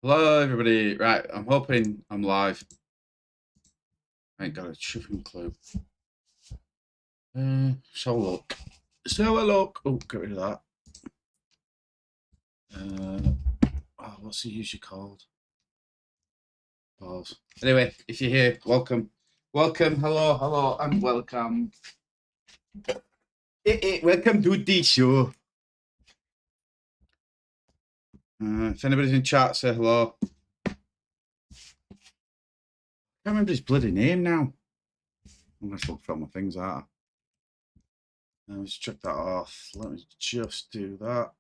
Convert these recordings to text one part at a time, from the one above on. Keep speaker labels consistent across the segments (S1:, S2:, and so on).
S1: Hello, everybody. Right, I'm hoping I'm live. I ain't got a chuffing clue. So look. So look. Oh, get rid of that. What's he usually called? Pause. Anyway, if you're here, welcome. Welcome, hello, and welcome. Welcome to the show. If anybody's in chat, say hello. I can't remember his bloody name now. I'm going to look for all my things out. Let's check that off. Let me just do that.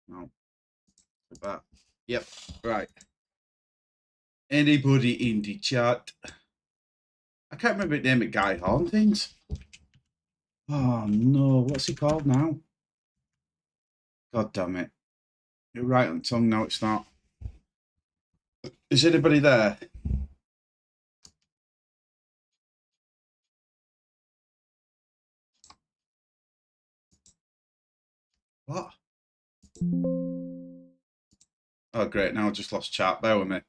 S1: No. Like that. Yep. Right. Anybody in the chat? I can't remember the name of Guy Hauntings. Oh no, what's he called now? God damn it. You're right on tongue, no it's not. Is anybody there? What? Oh great, now I just lost chat. Bear with me.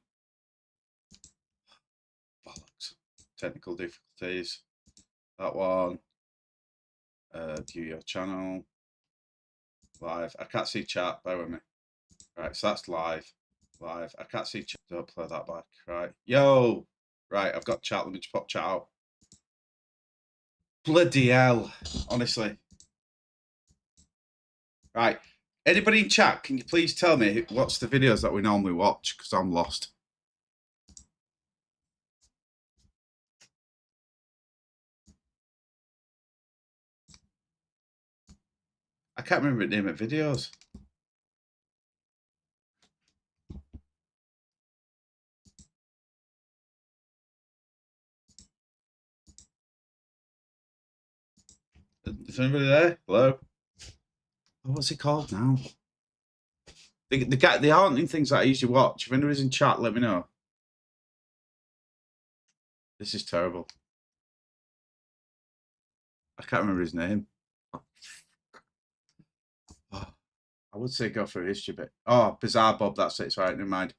S1: Bollocks. Technical difficulties. That one. View your channel. Live. I can't see chat. Bear with me. Right, so that's live. Live. I can't see chat. Don't play that back. Right. Yo! Right, I've got chat. Let me just pop chat out. Bloody hell. Honestly. Right. Anybody in chat, can you please tell me what's the videos that we normally watch? Because I'm lost. I can't remember the name of videos. Is anybody there? Hello? Oh, what's it called now? The haunting things that I usually watch. If anybody's in chat, let me know. This is terrible. I can't remember his name. Oh, I would say go for a history bit. Oh, Bizarre Bob, that's it. It's right, never mind.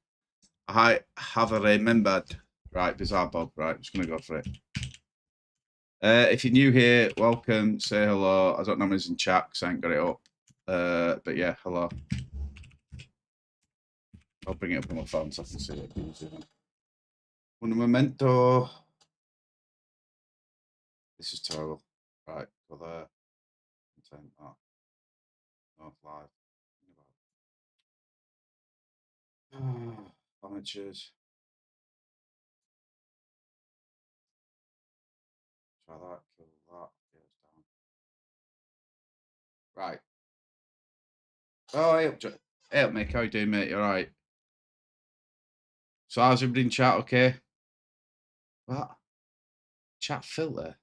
S1: I have remembered. Right, Bizarre Bob. Right, I'm just going to go for it. If you're new here, welcome. Say hello. I don't know who's in chat because I ain't got it up. But yeah, hello. I'll bring it up on my phone so I can see it. Un momento. This is terrible. Right, go there. Content. Oh, no, live. Amateurs. Try that. Kill that. Yeah, it's down. Right. Oh, hey up, Mick. How you doing, mate? You all right? So how's everybody in chat? Okay. What? Chat filter.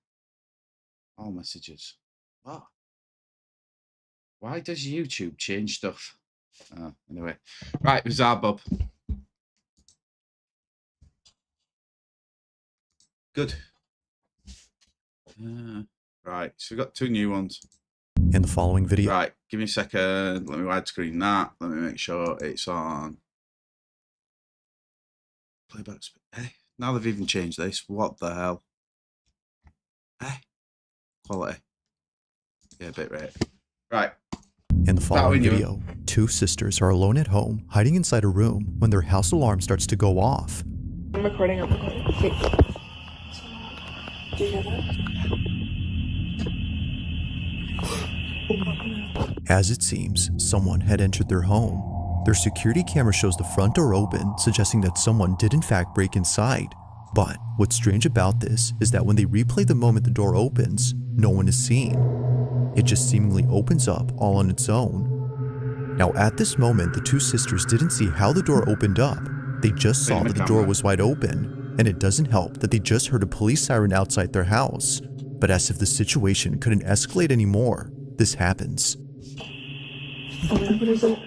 S1: All messages. What? Why does YouTube change stuff? Anyway. Right, Bizarre Bob. Good. Right, so we've got two new ones.
S2: In the following video.
S1: Right, give me a second. Let me widescreen that. Let me make sure it's on. Playback. Hey, now they've even changed this. What the hell? Hey, quality. Yeah, bit rate. Right.
S2: In the following video, two sisters are alone at home, hiding inside a room when their house alarm starts to go off.
S3: I'm recording. Wait. Do you hear that?
S2: As it seems, someone had entered their home. Their security camera shows the front door open, suggesting that someone did in fact break inside. But what's strange about this is that when they replay the moment the door opens, no one is seen. It just seemingly opens up all on its own. Now at this moment, the two sisters didn't see how the door opened up. They just saw that the door was wide open, and it doesn't help that they just heard a police siren outside their house. But as if the situation couldn't escalate anymore, this happens.
S3: What is it?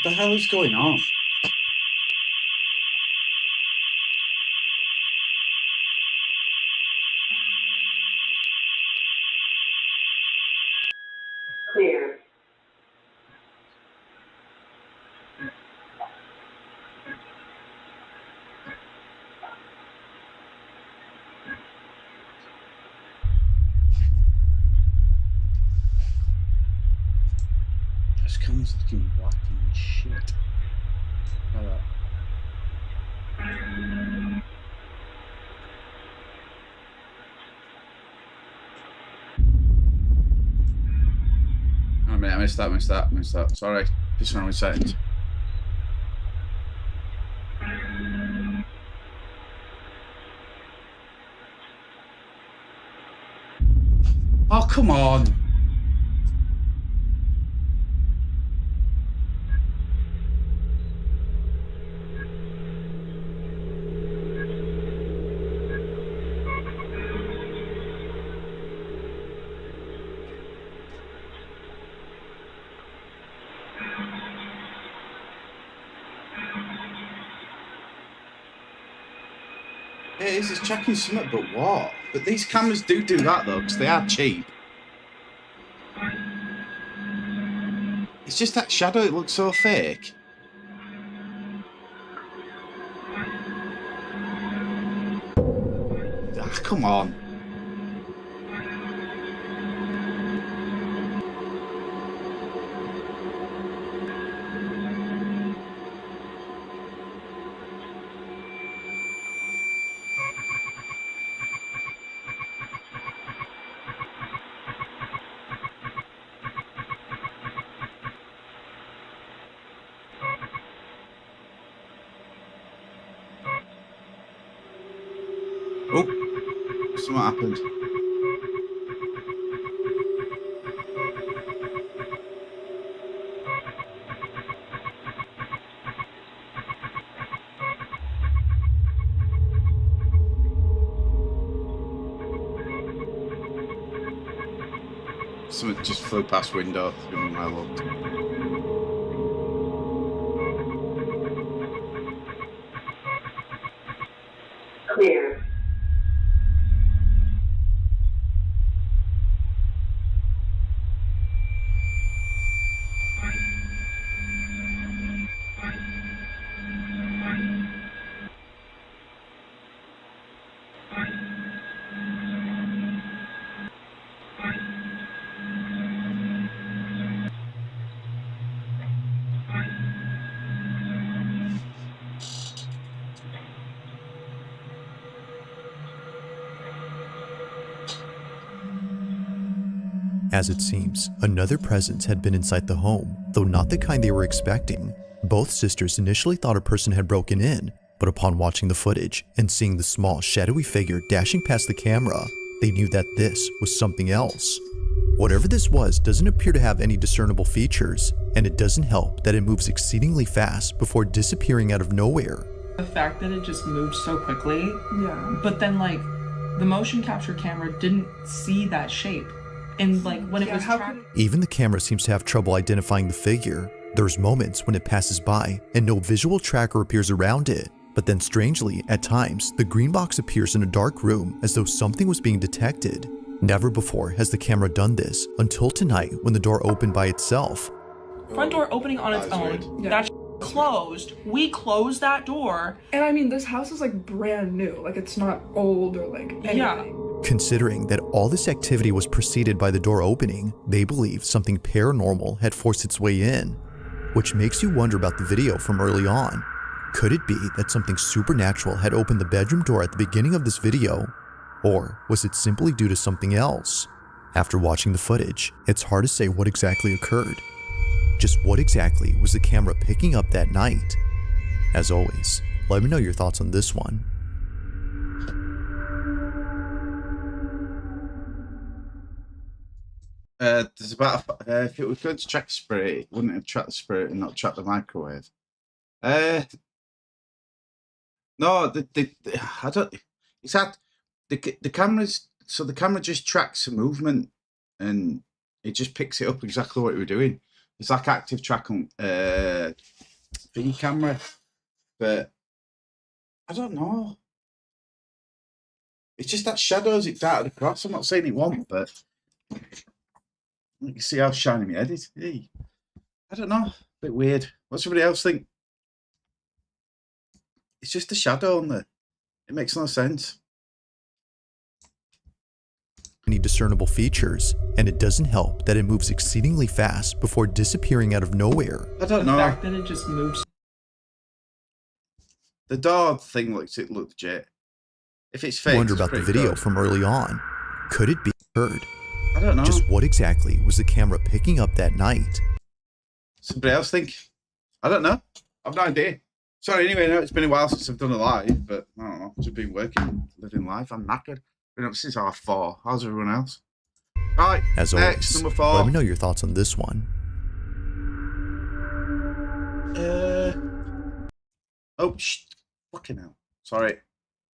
S1: the hell is going on?
S4: Clear.
S1: This camera's looking black and shit. Like that. Oh, mate, I missed that. Sorry. Just around with settings. Oh, come on. It is, it's checking something, but what? But these cameras do that, though, because they are cheap. It's just that shadow, it looks so fake. Ah, come on. Oh, something happened. Something just flew past window. Give me my look.
S4: Clear.
S2: As it seems, another presence had been inside the home, though not the kind they were expecting. Both sisters initially thought a person had broken in, but upon watching the footage and seeing the small, shadowy figure dashing past the camera, they knew that this was something else. Whatever this was doesn't appear to have any discernible features, and it doesn't help that it moves exceedingly fast before disappearing out of nowhere.
S5: The fact that it just moved so quickly,
S3: Yeah.
S5: but then like the motion capture camera didn't see that shape. And like when it was tracked,
S2: Even the camera seems to have trouble identifying the figure. There's moments when it passes by and no visual tracker appears around it. But then strangely, at times, the green box appears in a dark room as though something was being detected. Never before has the camera done this until tonight when the door opened by itself.
S5: front door opening on its
S1: That's
S5: own,
S1: weird.
S3: Yeah.
S5: that's closed. We closed that door.
S3: And I mean, this house is like brand new. Like it's not old or like anything.
S5: Yeah.
S2: Considering that all this activity was preceded by the door opening, they believe something paranormal had forced its way in, which makes you wonder about the video from early on. Could it be that something supernatural had opened the bedroom door at the beginning of this video? Or was it simply due to something else? After watching the footage, it's hard to say what exactly occurred. Just what exactly was the camera picking up that night? As always, let me know your thoughts on this one.
S1: There's about if it was going to track the spirit, wouldn't it have tracked the spirit and not track the microwave? No, I don't. It's that the cameras. So the camera just tracks the movement, and it just picks it up exactly what you were doing. It's like active track on thingy camera, but I don't know. It's just that shadows it darted across. I'm not saying it won't, but you can see how shiny my head is. Hey. I don't know. Bit weird. What somebody else think? It's just a shadow on there. It makes no sense.
S2: Any discernible features, and it doesn't help that it moves exceedingly fast before disappearing out of nowhere.
S1: I don't
S5: The
S1: know.
S5: fact that it just moves.
S1: The door thing looks legit. If it's fake,
S2: Wonder
S1: it's
S2: about the
S1: pretty
S2: video
S1: good.
S2: from early on. Could it be heard?
S1: I don't know.
S2: Just what exactly was the camera picking up that night?
S1: Somebody else think? I don't know. I've no idea. Sorry, anyway, I know it's been a while since I've done a live, but I don't know. I've just been working, living life. I'm knackered. Been up since 4:30. How's everyone else? Right,
S2: As
S1: next,
S2: always,
S1: number 4.
S2: let me know your thoughts on this one.
S1: Oh, fucking hell. Sorry.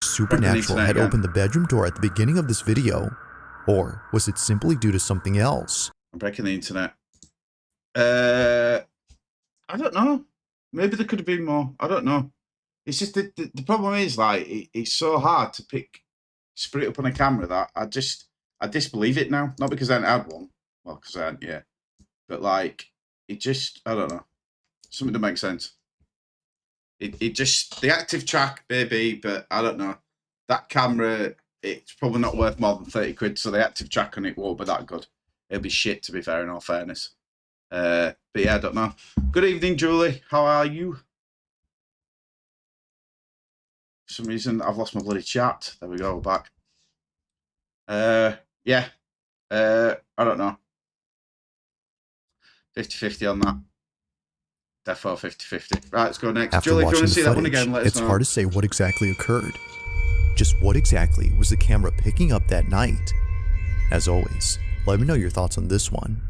S2: Supernatural had
S1: again.
S2: opened the bedroom door at the beginning of this video, or was it simply due to something else?
S1: I'm breaking the internet. I don't know. Maybe there could have been more. I don't know. It's just the problem is like it's so hard to put it up on a camera that I disbelieve it now. Not because I hadn't had one. Well, because I hadn't, yeah. But like it just I don't know. Something that makes sense. It just the active track, baby, but I don't know. That camera, it's probably not worth more than 30 quid, so the active track on it won't be that good. It'll be shit, to be fair, in all fairness. But yeah, I don't know. Good evening, Julie. How are you? For some reason, I've lost my bloody chat. There we go, we're back. Yeah. I don't know. 50-50 on that. Defo 50-50. Right, let's go next.
S2: After
S1: Julie, if you
S2: watching
S1: want to
S2: the
S1: see that one
S2: footage,
S1: again, let us
S2: it's
S1: know.
S2: hard to say what exactly occurred. Just what exactly was the camera picking up that night? As always, let me know your thoughts on this one.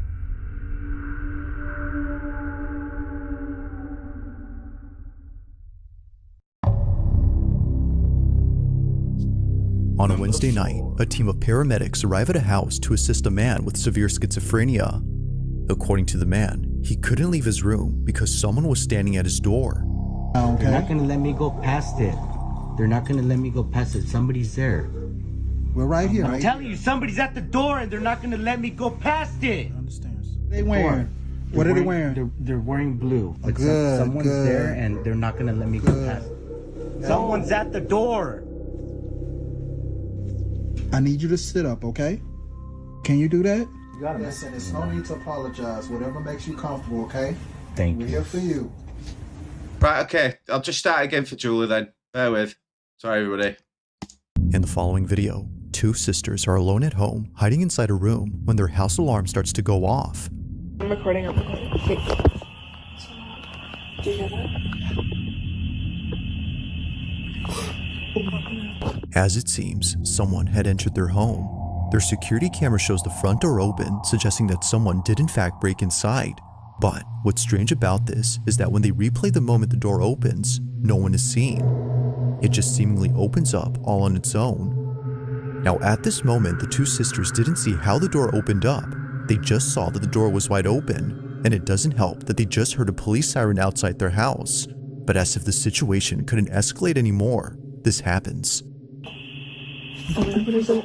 S2: On a Wednesday night, a team of paramedics arrive at a house to assist a man with severe schizophrenia. According to the man, he couldn't leave his room because someone was standing at his door.
S6: They're not going to let me go past it. They're not going to let me go past it. Somebody's there.
S7: We're right here.
S6: I'm telling you, somebody's at the door and they're not going to let me go past it.
S7: I understand. They wearing? What are they wearing?
S6: They're wearing blue. But
S7: Good,
S6: someone's
S7: good.
S6: there and they're not going to let me go past it. Someone's at the door.
S7: I need you to sit up, okay? Can you do that? You gotta listen. There's no need to apologize. Whatever makes you comfortable, okay?
S6: Thank
S7: We're
S6: you.
S7: here for you.
S1: Right, okay. I'll just start again for Julie then. Bear with. Sorry, everybody.
S2: In the following video, two sisters are alone at home, hiding inside a room when their house alarm starts to go off.
S3: I'm recording. Wait. Do you hear that?
S2: As it seems, someone had entered their home. Their security camera shows the front door open, suggesting that someone did in fact break inside. But what's strange about this is that when they replay the moment the door opens, no one is seen. It just seemingly opens up all on its own. Now at this moment, the two sisters didn't see how the door opened up. They just saw that the door was wide open, and it doesn't help that they just heard a police siren outside their house. But as if the situation couldn't escalate anymore, this happens.
S3: What is it?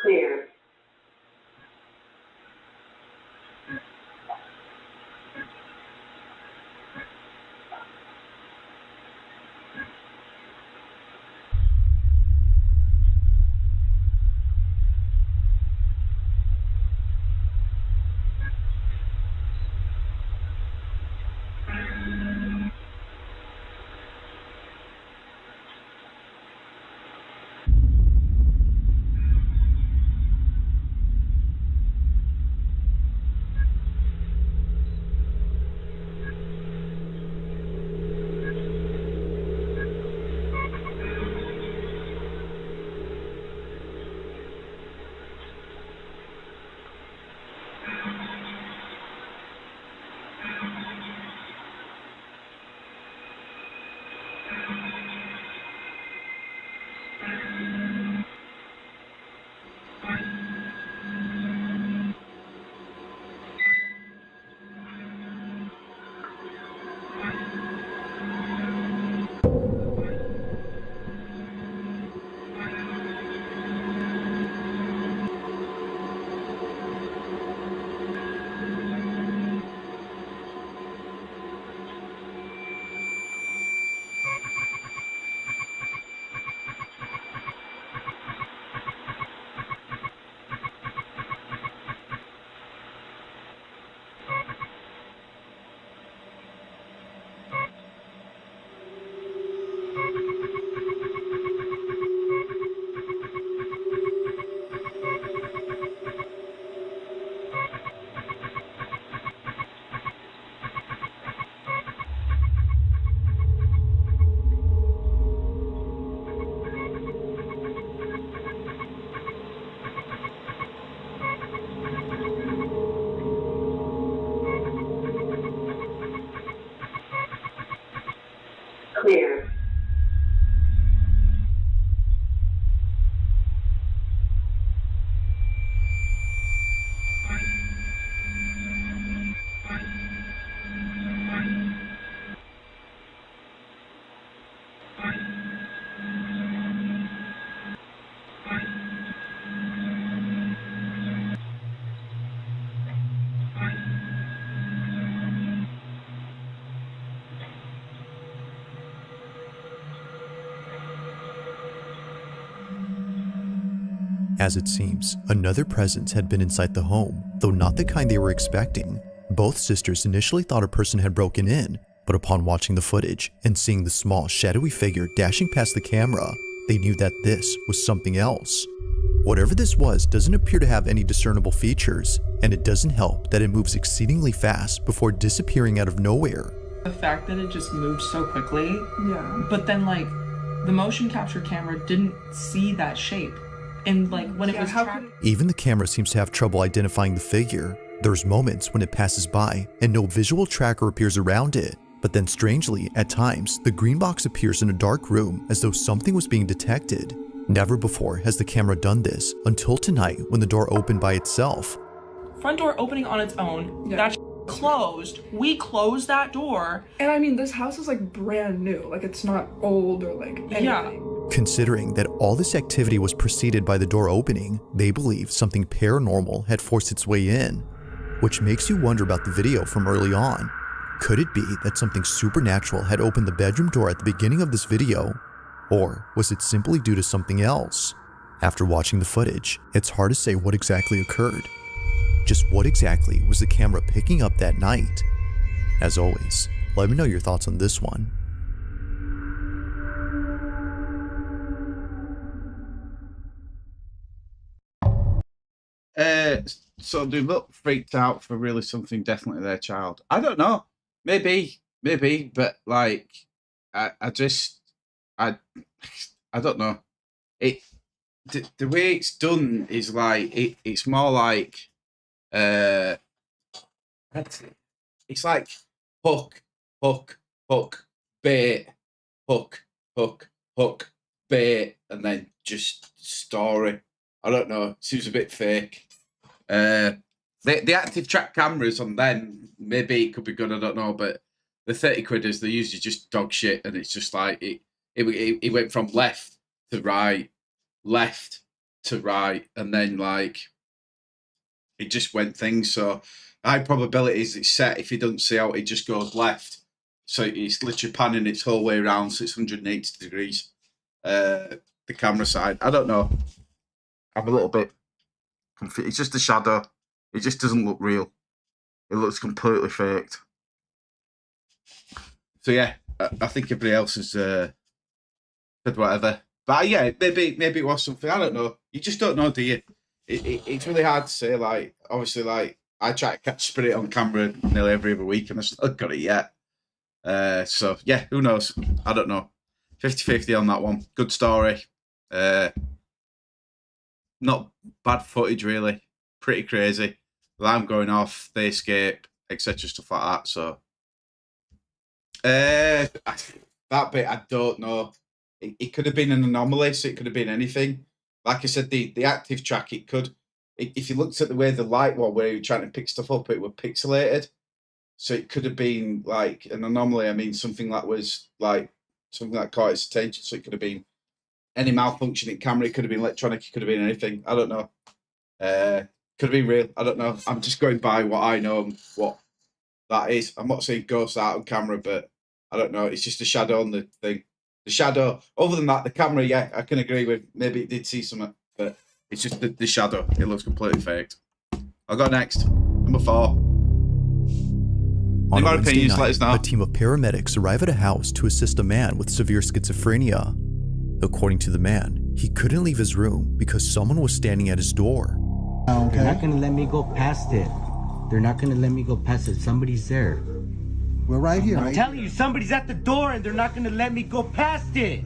S4: Clear.
S2: As it seems, another presence had been inside the home, though not the kind they were expecting. Both sisters initially thought a person had broken in, but upon watching the footage and seeing the small, shadowy figure dashing past the camera, they knew that this was something else. Whatever this was doesn't appear to have any discernible features, and it doesn't help that it moves exceedingly fast before disappearing out of nowhere.
S5: The fact that it just moved so quickly,
S3: Yeah.
S5: but then like the motion capture camera didn't see that shape. And like when it was
S2: Even the camera seems to have trouble identifying the figure. There's moments when it passes by and no visual tracker appears around it, but then strangely, at times, the green box appears in a dark room as though something was being detected. Never before has the camera done this until tonight when the door opened by itself.
S5: front door opening on its own,
S3: Yeah.
S5: that closed, we closed that door.
S3: And I mean, this house is like brand new. Like it's not old or like anything.
S5: Yeah.
S2: Considering that all this activity was preceded by the door opening, they believe something paranormal had forced its way in, which makes you wonder about the video from early on. Could it be that something supernatural had opened the bedroom door at the beginning of this video? Or was it simply due to something else? After watching the footage, it's hard to say what exactly occurred. Just what exactly was the camera picking up that night? As always, let me know your thoughts on this one.
S1: So they look freaked out for really something definitely their child. I don't know. Maybe, but like, I don't know. The way it's done is like it's more like it's like hook, bait, hook, bait, and then just story. I don't know. Seems a bit fake. The active track cameras on them, maybe it could be good. I don't know, but the 30 quiders, they're usually just dog shit, and it's just like it went from left to right, and then like it just went things. So high probabilities it's set. If you don't see out, it just goes left. So it's literally panning its whole way around, so it's 180 degrees. The camera side, I don't know. I'm a little bit confused. It's just a shadow. It just doesn't look real. It looks completely faked. So yeah, I think everybody else has said whatever. But yeah, maybe it was something. I don't know. You just don't know, do you? It's really hard to say. Like, obviously, like I try to catch spirit on camera nearly every other week, and I've still got it yet. So yeah, who knows? I don't know. 50-50 on that one. Good story. Not bad footage, really. Pretty crazy. Alarm going off, they escape, etc. Stuff like that. So that bit, I don't know. It could have been an anomaly, so it could have been anything. Like I said, the active track, it could. If you looked at the way the light was, where you were trying to pick stuff up, it was pixelated. So it could have been like an anomaly. I mean, something that was like something that caught its attention. So it could have been any malfunctioning camera. It could have been electronic. It could have been anything. I don't know. Could have been real. I don't know. I'm just going by what I know and what that is. I'm not saying ghosts out on camera, but I don't know. It's just a shadow on the thing. The shadow. Other than that, the camera, yeah, I can agree with. Maybe it did see something, but it's just the shadow. It looks completely faked. I'll go next. Number 4.
S2: On
S1: Leave our
S2: Wednesday
S1: opinions, let
S2: night,
S1: us know.
S2: a team of paramedics arrive at a house to assist a man with severe schizophrenia. According to the man, he couldn't leave his room because someone was standing at his door.
S6: They're not gonna let me go past it. They're not gonna let me go past it. Somebody's there.
S7: We're right here.
S6: I'm
S7: right?
S6: telling you, somebody's at the door and they're not gonna let me go past it.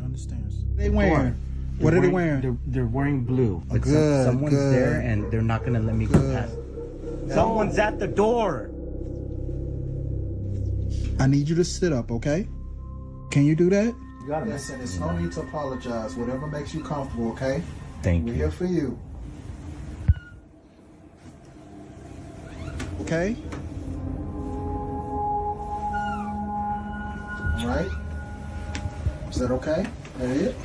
S7: They wearing. What are they wearing?
S6: They're wearing blue. But
S7: Good,
S6: someone's
S7: good.
S6: there and they're not gonna let me go past it. Someone's at the door.
S7: I need you to sit up, okay? Can you do that? Listen, there's no need to apologize. Whatever makes you comfortable, okay?
S6: Thank
S7: We're
S6: you.
S7: here for you. Okay? All right? Is that okay? That it?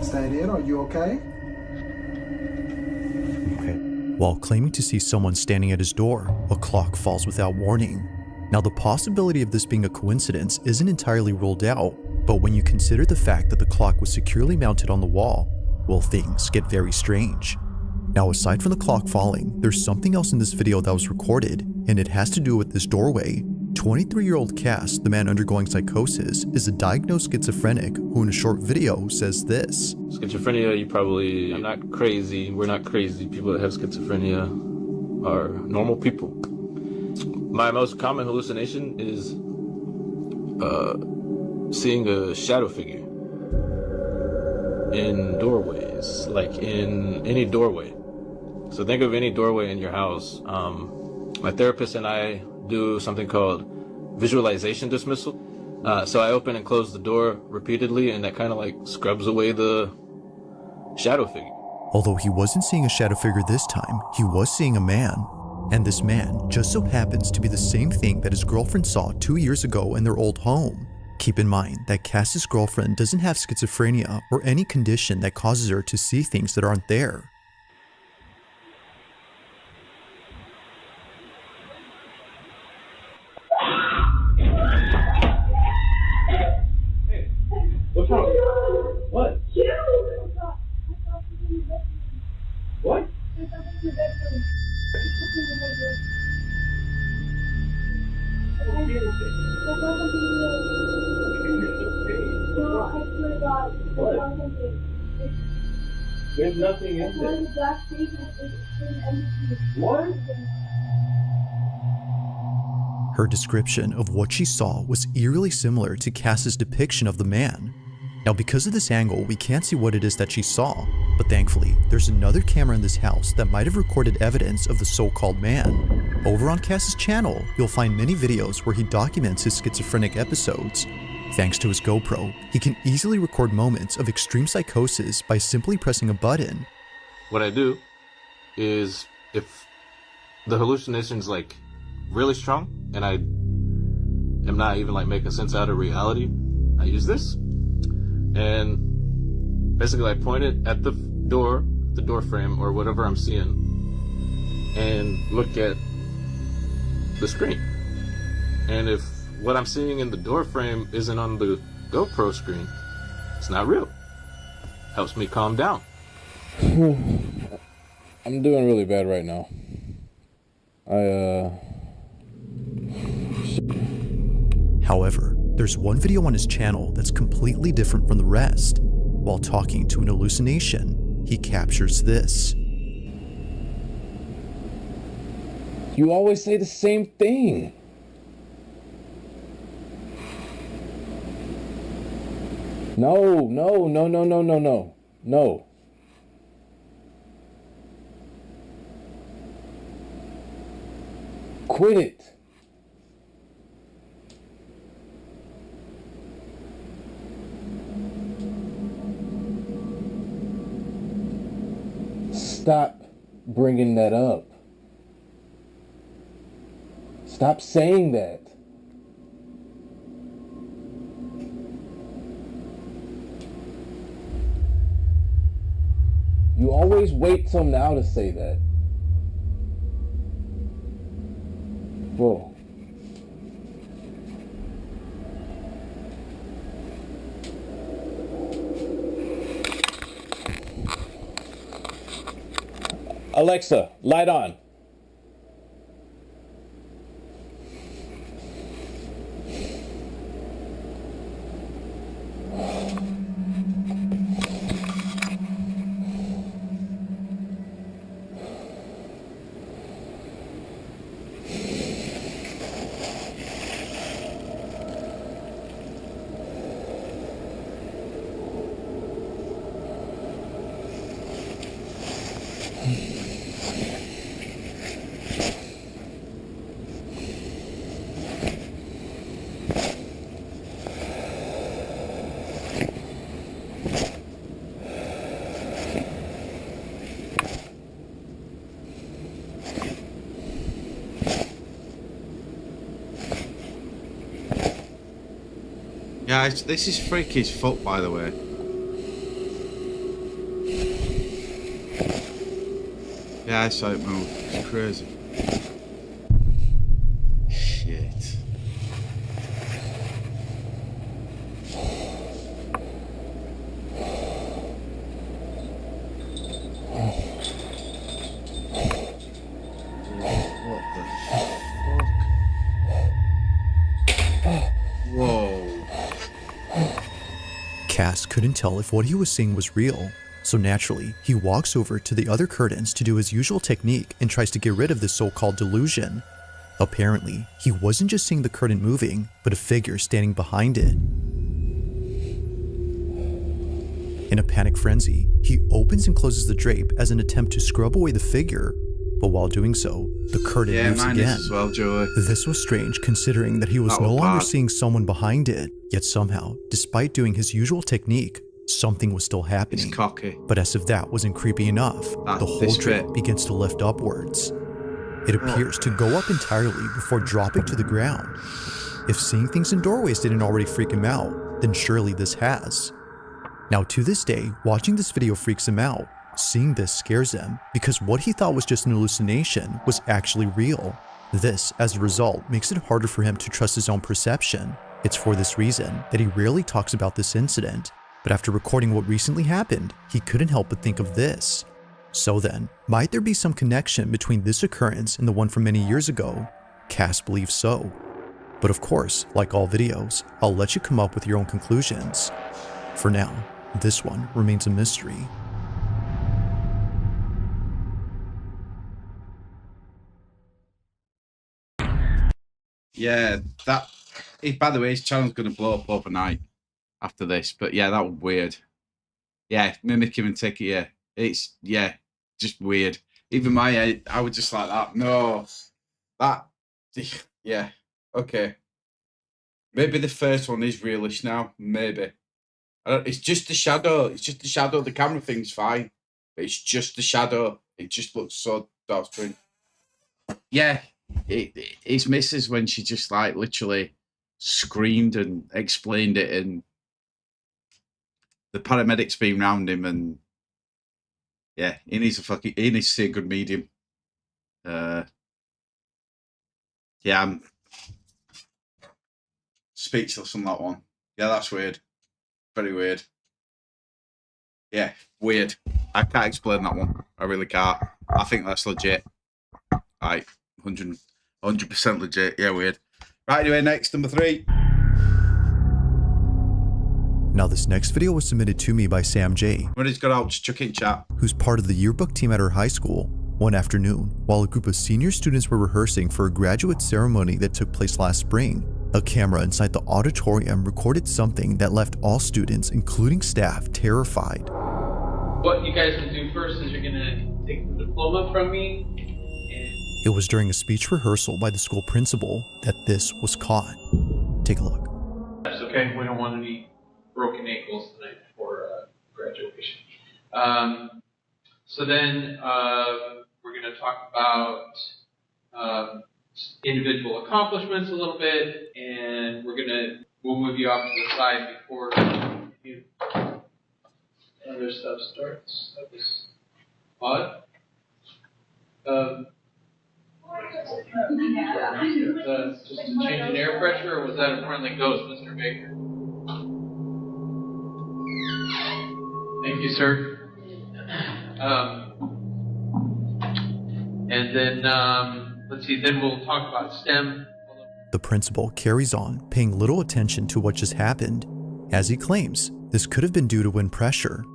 S7: Is that it? Are you okay?
S6: Okay.
S2: While claiming to see someone standing at his door, a clock falls without warning. Now, the possibility of this being a coincidence isn't entirely ruled out, but when you consider the fact that the clock was securely mounted on the wall, well, things get very strange. Now, aside from the clock falling, there's something else in this video that was recorded, and it has to do with this doorway. 23-year-old Cass, the man undergoing psychosis, is a diagnosed schizophrenic who in a short video says this.
S8: Schizophrenia, I'm not crazy, we're not crazy. People that have schizophrenia are normal people. My most common hallucination is seeing a shadow figure in doorways, like in any doorway. So think of any doorway in your house. My therapist and I do something called visualization dismissal. So I open and close the door repeatedly, and that kind of like scrubs away the shadow figure.
S2: Although he wasn't seeing a shadow figure this time, he was seeing a man. And this man just so happens to be the same thing that his girlfriend saw 2 years ago in their old home. Keep in mind that Cass's girlfriend doesn't have schizophrenia or any condition that causes her to see things that aren't there.
S8: What's wrong? What? What? There's nothing in there. What?
S2: Her description of what she saw was eerily similar to Cass's depiction of the man. Now, because of this angle, we can't see what it is that she saw, but thankfully, there's another camera in this house that might have recorded evidence of the so-called man. Over on Cass's channel, you'll find many videos where he documents his schizophrenic episodes. Thanks to his GoPro, he can easily record moments of extreme psychosis by simply pressing a button.
S8: What I do is, if the hallucination's like really strong and I am not even like making sense out of reality, I use this, and basically I point it at the door frame or whatever I'm seeing, and look at the screen. And if what I'm seeing in the door frame isn't on the GoPro screen, it's not real. Helps me calm down.
S9: I'm doing really bad right now.
S2: However, there's one video on his channel that's completely different from the rest. While talking to an hallucination, he captures this.
S9: You always say the same thing. No. Quit it. Stop bringing that up. Stop saying that. You always wait till now to say that. Whoa. Alexa, light on.
S1: Yeah, this is freaky as fuck, by the way. Yeah, I saw it move. It's crazy. Shit. What the fuck? Whoa.
S2: Cass couldn't tell if what he was seeing was real, so naturally, he walks over to the other curtains to do his usual technique and tries to get rid of this so-called delusion. Apparently, he wasn't just seeing the curtain moving, but a figure standing behind it. In a panic frenzy, he opens and closes the drape as an attempt to scrub away the figure, but while doing so, the curtain moves
S1: mine
S2: again.
S1: is as well, Joey.
S2: This was strange considering that he was
S1: That
S2: no
S1: was
S2: longer
S1: bad.
S2: seeing someone behind it, yet somehow, despite doing his usual technique, something was still happening.
S1: He's cocky.
S2: But as if that wasn't creepy enough, the whole
S1: this
S2: drape
S1: bit.
S2: begins to lift upwards. It appears to go up entirely before dropping to the ground. If seeing things in doorways didn't already freak him out, then surely this has. Now to this day, watching this video freaks him out. Seeing this scares him because what he thought was just an hallucination was actually real. This, as a result, makes it harder for him to trust his own perception. It's for this reason that he rarely talks about this incident, but after recording what recently happened, he couldn't help but think of this. So then, might there be some connection between this occurrence and the one from many years ago? Cass believes so. But of course, like all videos, I'll let you come up with your own conclusions. For now, this one remains a mystery.
S1: Yeah, that. By the way, his channel's going to blow up overnight after this. But yeah, that was weird. Yeah, mimic him and take it. Yeah, it's just weird. Even my head, I was just like that. No, that. Yeah, okay. Maybe the first one is realish now. Maybe. It's just the shadow. It's just the shadow. The camera thing's fine, but it's just the shadow. It just looks so dark screen. Yeah, it's misses when she just like literally screamed and explained it, and the paramedics being round him, and yeah, he needs to see a good medium. Yeah, I'm speechless on that one. Yeah, that's weird. Very weird. Yeah, weird. I can't explain that one. I really can't. I think that's legit. Right, 100% legit. Yeah, weird. Right, anyway, next, number 3.
S2: Now this next video was submitted to me by Sam J,
S1: When he's got out, just chuck it in chat.
S2: who's part of the yearbook team at her high school. One afternoon, while a group of senior students were rehearsing for a graduate ceremony that took place last spring, a camera inside the auditorium recorded something that left all students, including staff, terrified.
S10: What you guys will do first is you're gonna take the diploma from me, and
S2: It was during a speech rehearsal by the school principal that this was caught. Take a look.
S10: that's okay. We don't want any broken ankles tonight for graduation. So then we're gonna talk about individual accomplishments a little bit, and we'll move you off to the side before other stuff starts. That was odd. Just a change in air pressure, or was that a friendly ghost, Mr. Baker? Thank you, sir. And then, let's see, then we'll talk about STEM.
S2: The principal carries on, paying little attention to what just happened, as he claims this could have been due to wind pressure.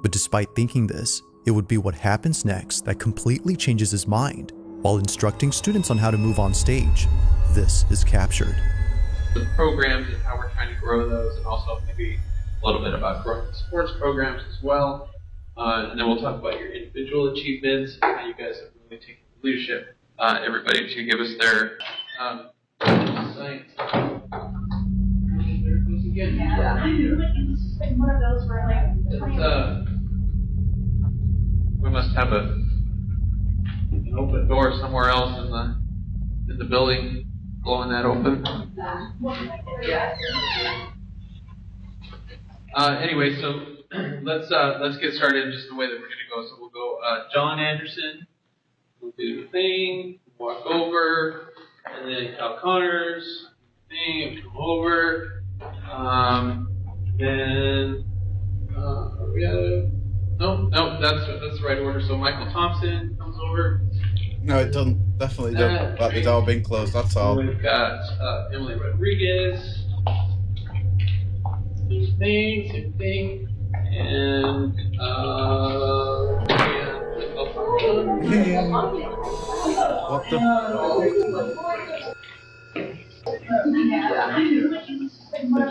S2: But despite thinking this, it would be what happens next that completely changes his mind. While instructing students on how to move on stage, this is captured.
S10: The programs and how we're trying to grow those, and also maybe a little bit about growing the sports programs as well. And then we'll talk about your individual achievements and how you guys have really taken leadership. Everybody to give us their science. There it goes again.
S4: Yeah. It's like one of those where like
S10: we must have an open door somewhere else in the building, blowing that open. Anyway, so let's get started in just the way that we're going to go. So we'll go John Anderson, do the thing, walk over, and then Cal Connors, thing, come over. Then we gotta. No, that's the right order. So Michael Thompson comes over.
S1: No, it doesn't. Definitely doesn't. Like the door being closed, that's all.
S10: We've got Emily Rodriguez. Same thing. And
S1: What the?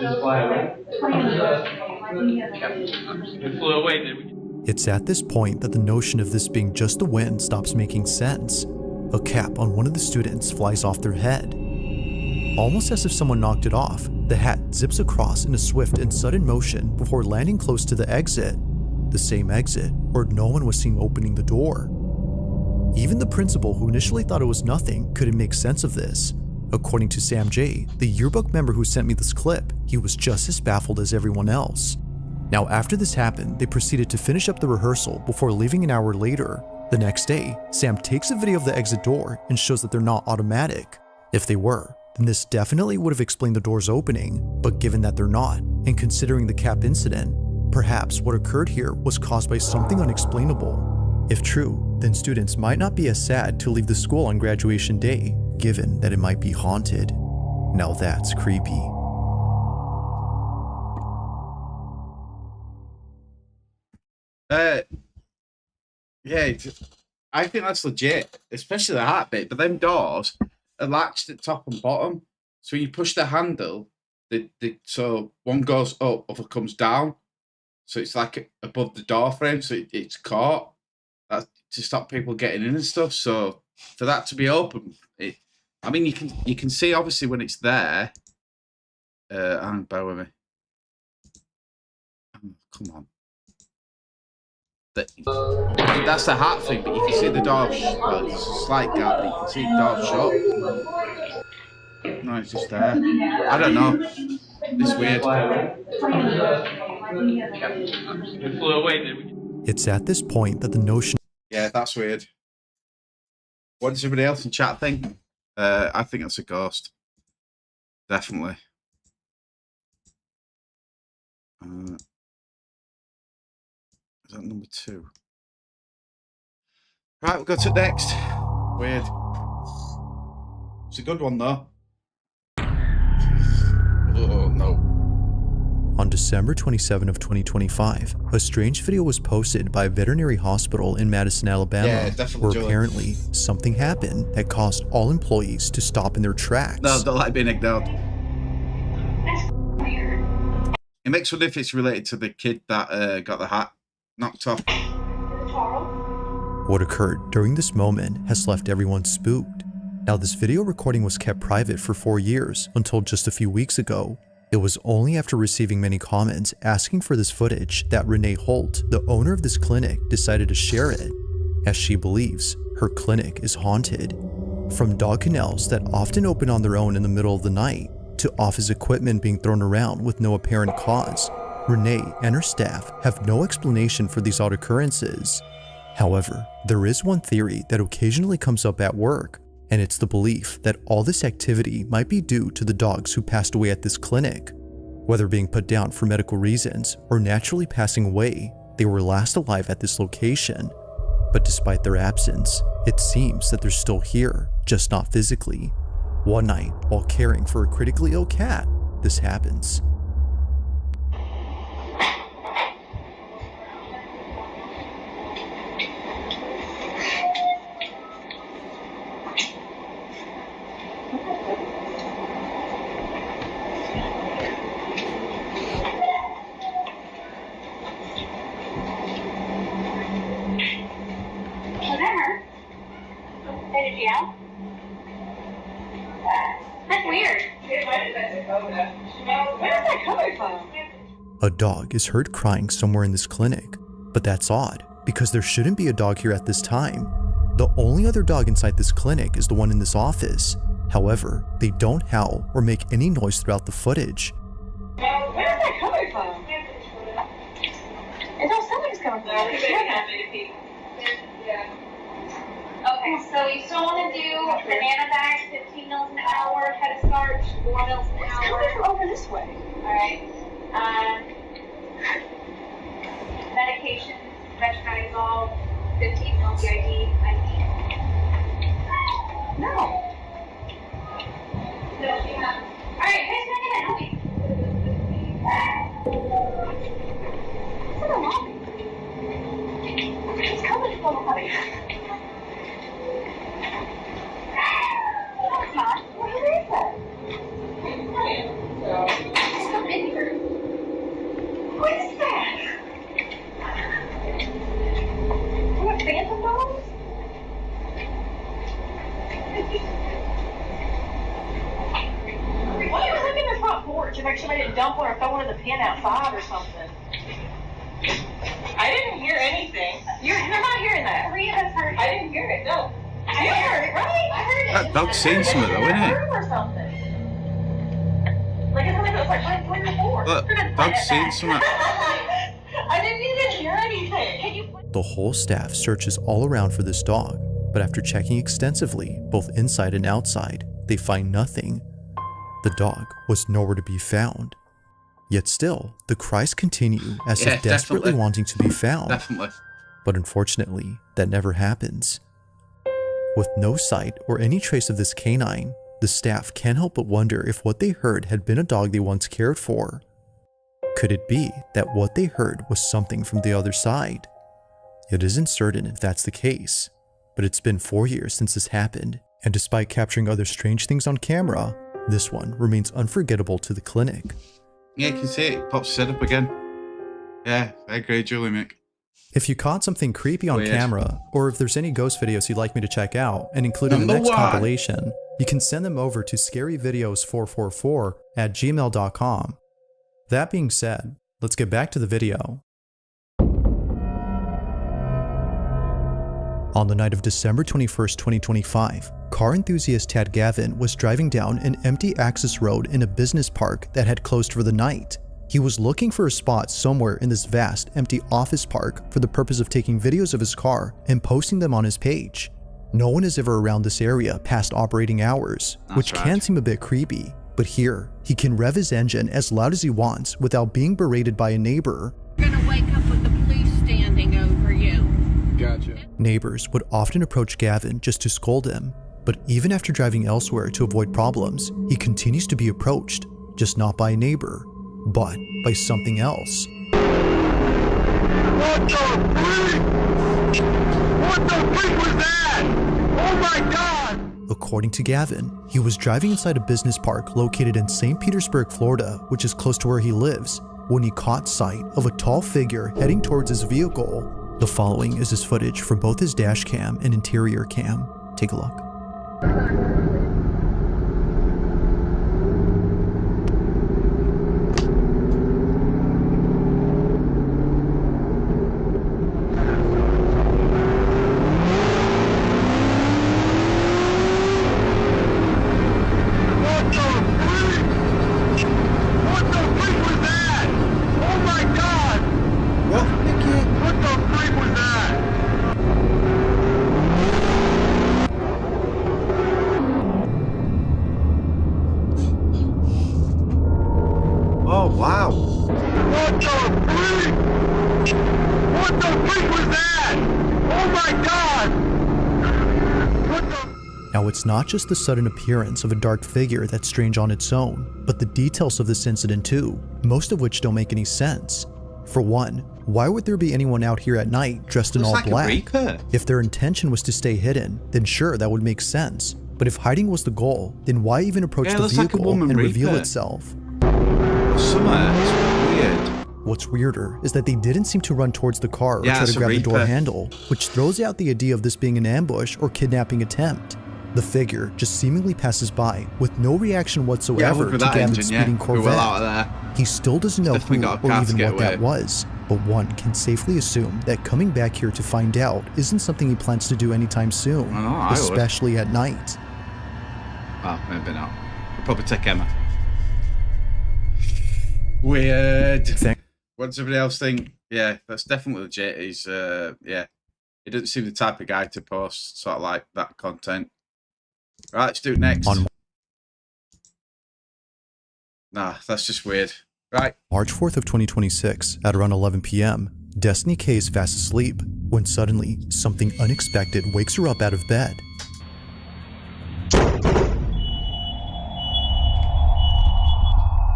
S10: Just fly away. It flew away, did we?
S2: It's at this point that the notion of this being just the wind stops making sense. A cap on one of the students flies off their head. Almost as if someone knocked it off, the hat zips across in a swift and sudden motion before landing close to the exit. The same exit where no one was seen opening the door. Even the principal, who initially thought it was nothing, couldn't make sense of this. According to Sam J., the yearbook member who sent me this clip, he was just as baffled as everyone else. Now, after this happened, they proceeded to finish up the rehearsal before leaving an hour later. The next day, Sam takes a video of the exit door and shows that they're not automatic. If they were, then this definitely would have explained the doors opening, but given that they're not, and considering the cap incident, perhaps what occurred here was caused by something unexplainable. If true, then students might not be as sad to leave the school on graduation day, given that it might be haunted. Now that's creepy.
S1: Yeah, I think that's legit, especially the hat bit. But them doors are latched at top and bottom, so when you push the handle, so one goes up, other comes down, so it's like above the door frame, so it's caught. That's to stop people getting in and stuff. So for that to be open, I mean, you can see obviously when it's there. And bear with me. Come on. That's the hat thing, but you can see the door. There's a slight gap, but you can see the door shut. No, it's just there. I don't know. It's weird.
S10: It flew away, did we?
S2: It's at this point that the notion.
S1: Yeah, that's weird. What does everybody else in chat think? I think that's a ghost. Definitely. Is that number 2? Right, we'll go to next. Weird. It's a good one, though. Oh, no.
S2: On December 27 of 2025, a strange video was posted by a veterinary hospital in Madison, Alabama, where apparently something happened that caused all employees to stop in their tracks.
S1: No, don't like being ignored. It makes me wonder if it's related to the kid that got the hat knocked off.
S2: What occurred during this moment has left everyone spooked. Now, this video recording was kept private for 4 years until just a few weeks ago. It was only after receiving many comments asking for this footage that Renee Holt, the owner of this clinic, decided to share it, as she believes her clinic is haunted. From dog kennels that often open on their own in the middle of the night, to office equipment being thrown around with no apparent cause, Renee and her staff have no explanation for these odd occurrences. However, there is one theory that occasionally comes up at work, and it's the belief that all this activity might be due to the dogs who passed away at this clinic. Whether being put down for medical reasons or naturally passing away, they were last alive at this location. But despite their absence, it seems that they're still here, just not physically. One night, while caring for a critically ill cat, this happens. A dog is heard crying somewhere in this clinic, but that's odd because there shouldn't be a dog here at this time. The only other dog inside this clinic is the one in this office. However, they don't howl or make any noise throughout the footage.
S4: Where is that coming from? It's all something's coming from. Okay, So you still want to do banana bags, 15 mils an hour, head of starch, 4 mils an hour. Over this way. Alright. Medications, vetronidazole, 15 mils BID, IV. No. Alright, guys, back in that. Help me. It's coming from honey. No, it's not. Where is it? It's not in here. What is that? What, phantom dollars? Why are you looking at the front porch? If actually I didn't dump one or throw one in the bin outside or something. I didn't hear anything. You're not hearing that. Three of us heard it. I didn't hear it, no. You heard it, right? I heard it.
S1: That dog's seen something though, isn't it?
S4: Or something. Like it's like 3 or 4.
S1: Look, dog's seen something.
S4: I didn't even hear anything. Can you...
S2: The whole staff searches all around for this dog, but after checking extensively, both inside and outside, they find nothing. The dog was nowhere to be found. Yet still, the cries continue as if desperately wanting to be found.
S1: Definitely.
S2: But unfortunately, that never happens. With no sight or any trace of this canine, the staff can't help but wonder if what they heard had been a dog they once cared for. Could it be that what they heard was something from the other side? It isn't certain if that's the case, but it's been 4 years since this happened, and despite capturing other strange things on camera, this one remains unforgettable to the clinic.
S1: Yeah, you can see it pops set up again. Yeah, I agree, Julie, Mick.
S2: If you caught something creepy on camera, or if there's any ghost videos you'd like me to check out and include in the next compilation, you can send them over to scaryvideos444@gmail.com. That being said, let's get back to the video. On the night of December 21st, 2025, car enthusiast Tad Gavin was driving down an empty access road in a business park that had closed for the night. He was looking for a spot somewhere in this vast, empty office park for the purpose of taking videos of his car and posting them on his page. No one is ever around this area past operating hours, which can seem a bit creepy, but here, he can rev his engine as loud as he wants without being berated by a neighbor.
S11: You're gonna wake up with the police standing over you.
S2: Gotcha. Neighbors would often approach Gavin just to scold him, but even after driving elsewhere to avoid problems, he continues to be approached, just not by a neighbor, but by something else.
S12: What the freak? What the freak was that? Oh my God!
S2: According to Gavin, he was driving inside a business park located in St. Petersburg, Florida, which is close to where he lives, when he caught sight of a tall figure heading towards his vehicle. The following is his footage from both his dash cam and interior cam. Take a look.
S1: Oh, wow.
S12: What the freak? What the freak was that? Oh my God! What the...
S2: Now, it's not just the sudden appearance of a dark figure that's strange on its own, but the details of this incident too, most of which don't make any sense. For one, why would there be anyone out here at night dressed in all black? If their intention was to stay hidden, then sure, that would make sense. But if hiding was the goal, then why even approach the vehicle and reveal itself?
S1: It's weird.
S2: What's weirder is that they didn't seem to run towards the car or try to grab the door handle, which throws out the idea of this being an ambush or kidnapping attempt. The figure just seemingly passes by with no reaction whatsoever to Gavin's speeding Corvette. He still doesn't know who or even what that was, but one can safely assume that coming back here to find out isn't something he plans to do anytime soon, especially at night.
S1: Well, maybe not. We'll probably take Emma. Weird. What does everybody else think? Yeah, that's definitely legit. He's, yeah. He doesn't seem the type of guy to post sort of like that content. Right, let's do it next. Nah, that's just weird. Right.
S2: March 4th of 2026, at around 11 p.m., Destiny K is fast asleep when suddenly something unexpected wakes her up out of bed.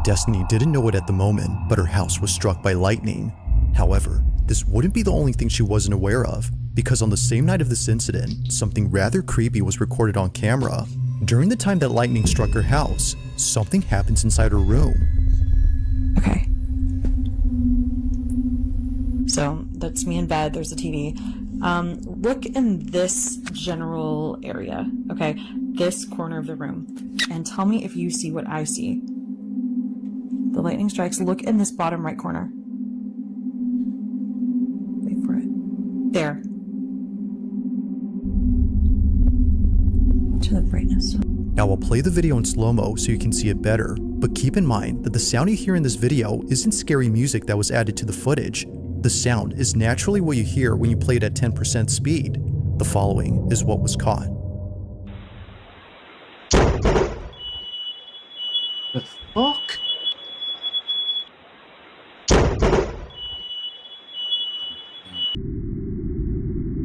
S2: Destiny didn't know it at the moment, but her house was struck by lightning. However, this wouldn't be the only thing she wasn't aware of, because on the same night of this incident, something rather creepy was recorded on camera. During the time that lightning struck her house, something happens inside her room.
S13: Okay. So that's me in bed, there's a TV. Look in this general area, okay? This corner of the room. And tell me if you see what I see. The lightning strikes. Look in this bottom right corner. Wait for it. There. To the brightness.
S2: Now I'll play the video in slow-mo so you can see it better, but keep in mind that the sound you hear in this video isn't scary music that was added to the footage. The sound is naturally what you hear when you play it at 10% speed. The following is what was caught.
S1: The fuck?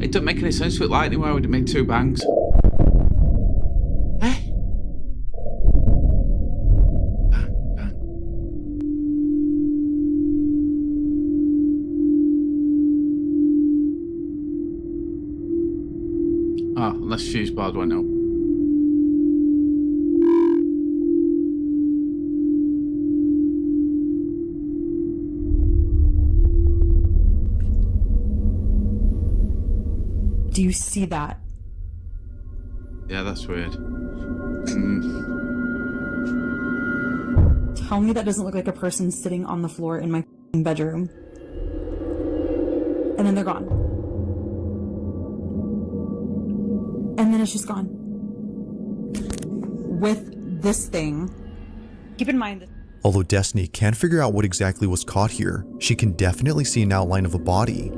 S1: It doesn't make any sense with lightning. Why would it make two bangs? Eh? Bang, bang. Oh, unless fuse board went up.
S13: Do you see that?
S1: Yeah, that's weird.
S13: Tell me that doesn't look like a person sitting on the floor in my bedroom. And then they're gone. And then it's just gone. With this thing. Keep in mind that
S2: Although Destiny can't figure out what exactly was caught here, she can definitely see an outline of a body.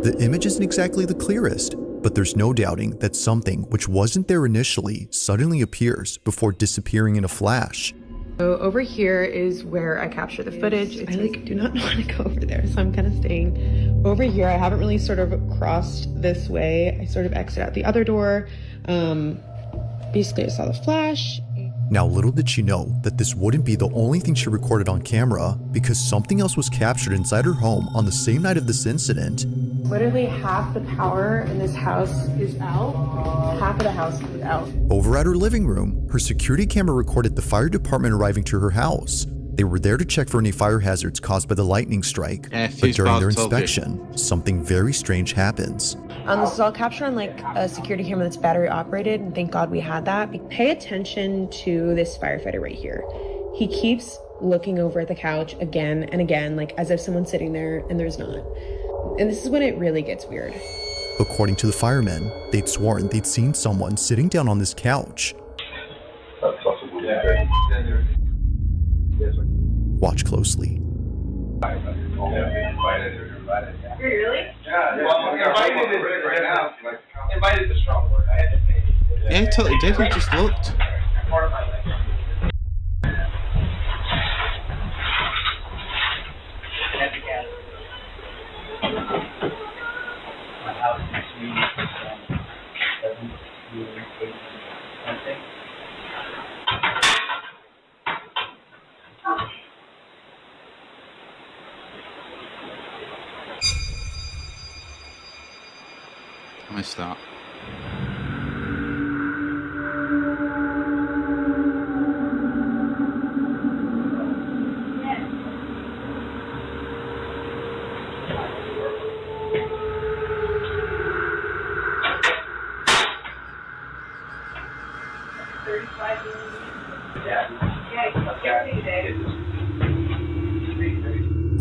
S2: The image isn't exactly the clearest, but there's no doubting that something which wasn't there initially suddenly appears before disappearing in a flash.
S14: So over here is where I capture the footage. I do not want to go over there, so I'm kind of staying over here. I haven't really sort of crossed this way. I sort of exit out the other door. Basically I saw the flash.
S2: Now, little did she know that this wouldn't be the only thing she recorded on camera, because something else was captured inside her home on the same night of this incident.
S14: Literally half the power in this house is out. Half of the house is out.
S2: Over at her living room, her security camera recorded the fire department arriving to her house. They were there to check for any fire hazards caused by the lightning strike. But during their inspection, something very strange happens.
S14: This is all captured on like a security camera that's battery operated, and thank God we had that. Pay attention to this firefighter right here. He keeps looking over at the couch again and again, like as if someone's sitting there and there's not. And this is when it really gets weird.
S2: According to the firemen, they'd sworn they'd seen someone sitting down on this couch. Watch closely.
S4: Really?
S15: Yeah. Well, invited is right now. Invited is a strong word. I had to pay.
S1: Yeah, he totally did. He just looked.
S15: Part of my life. My house is sweet. 7, 8, something.
S1: I start.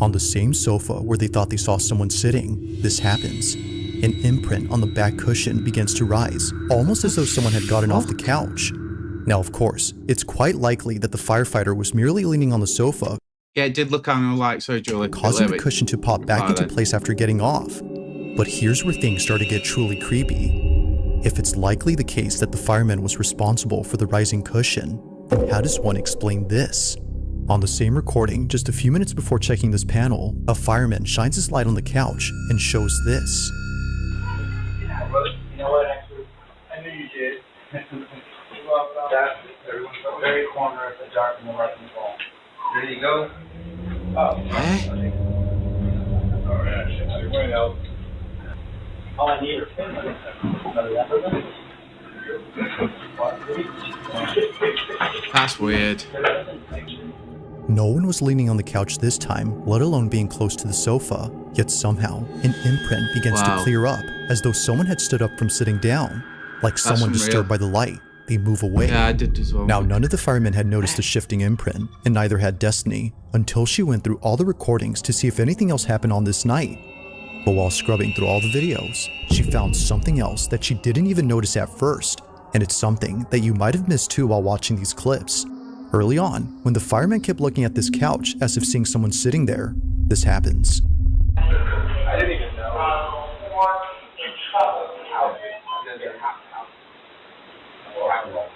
S2: On the same sofa where they thought they saw someone sitting, this happens. An imprint on the back cushion begins to rise, almost as though someone had gotten off the couch. Now, of course, it's quite likely that the firefighter was merely leaning on the sofa,
S1: Yeah, it did look kind of like so, Julie.
S2: causing the cushion to pop back into place after getting off. But here's where things start to get truly creepy. If it's likely the case that the fireman was responsible for the rising cushion, then how does one explain this? On the same recording, just a few minutes before checking this panel, a fireman shines his light on the couch and shows this.
S15: You know what? I knew you did. That's everyone's the very corner of the dark and the right and wall. There you go. Oh. Alright, you're going out. All I need are 10 minutes.
S1: That's weird.
S2: No one was leaning on the couch this time, let alone being close to the sofa, yet somehow an imprint begins to clear up, as though someone had stood up from sitting down. Like someone disturbed by the light, they move away.
S1: Yeah, I did as well.
S2: Now, none of the firemen had noticed the shifting imprint, and neither had Destiny, until she went through all the recordings to see if anything else happened on this night. But while scrubbing through all the videos, she found something else that she didn't even notice at first, and it's something that you might have missed too while watching these clips. Early on, when the fireman kept looking at this couch as if seeing someone sitting there, this happens.
S15: I didn't even know.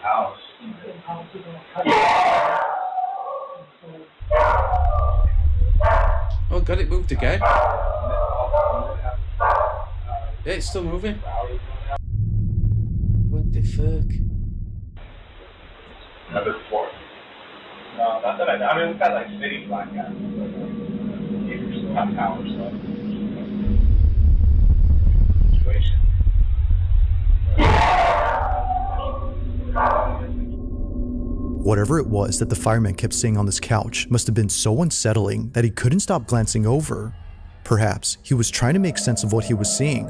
S15: House.
S1: Oh god, it moved again. Yeah, it's still moving. What the fuck?
S15: Another floor. No, not that I mean, we've got like city blackouts. Not power stuff. Situation.
S2: Whatever it was that the fireman kept seeing on this couch must have been so unsettling that he couldn't stop glancing over. Perhaps he was trying to make sense of what he was seeing,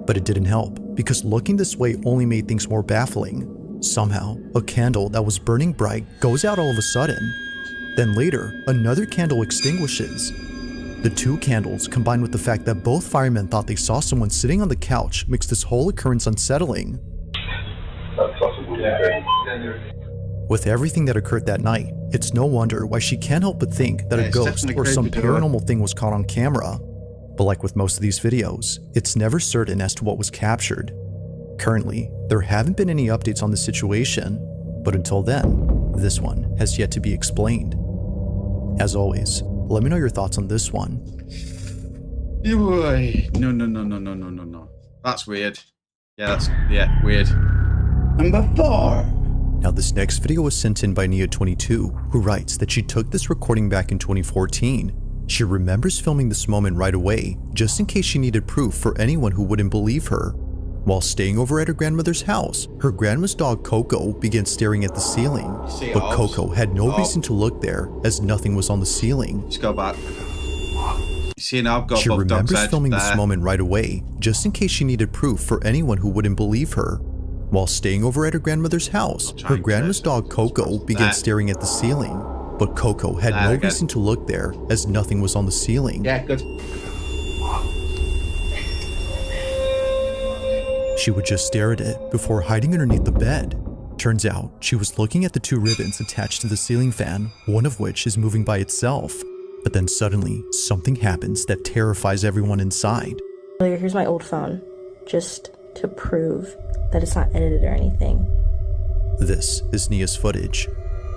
S2: but it didn't help because looking this way only made things more baffling. Somehow, a candle that was burning bright goes out all of a sudden. Then later, another candle extinguishes. The two candles, combined with the fact that both firemen thought they saw someone sitting on the couch, makes this whole occurrence unsettling. With everything that occurred that night, it's no wonder why she can't help but think that a ghost or some paranormal thing was caught on camera. But like with most of these videos, it's never certain as to what was captured. Currently, there haven't been any updates on the situation, but until then, this one has yet to be explained. As always, let me know your thoughts on this one.
S1: No. That's weird. Yeah, weird. Number 4.
S2: Now this next video was sent in by Nia22, who writes that she took this recording back in 2014. She remembers filming this moment right away, just in case she needed proof for anyone who wouldn't believe her. While staying over at her grandmother's house, her grandma's dog Coco began staring at the ceiling, but Coco had no reason to look there as nothing was on the ceiling.
S1: Let's go back. See, now I've got
S2: she
S1: both dogs
S2: remembers filming
S1: there.
S2: this moment right away, just in case she needed proof for anyone who wouldn't believe her. While staying over at her grandmother's house, her grandma's dog Coco began staring at the ceiling, but Coco had no reason to look there as nothing was on the ceiling.
S1: Yeah, good.
S2: She would just stare at it before hiding underneath the bed. Turns out, she was looking at the two ribbons attached to the ceiling fan, one of which is moving by itself. But then suddenly, something happens that terrifies everyone inside.
S16: Here's my old phone, just to prove that it's not edited or anything.
S2: This is Nia's footage.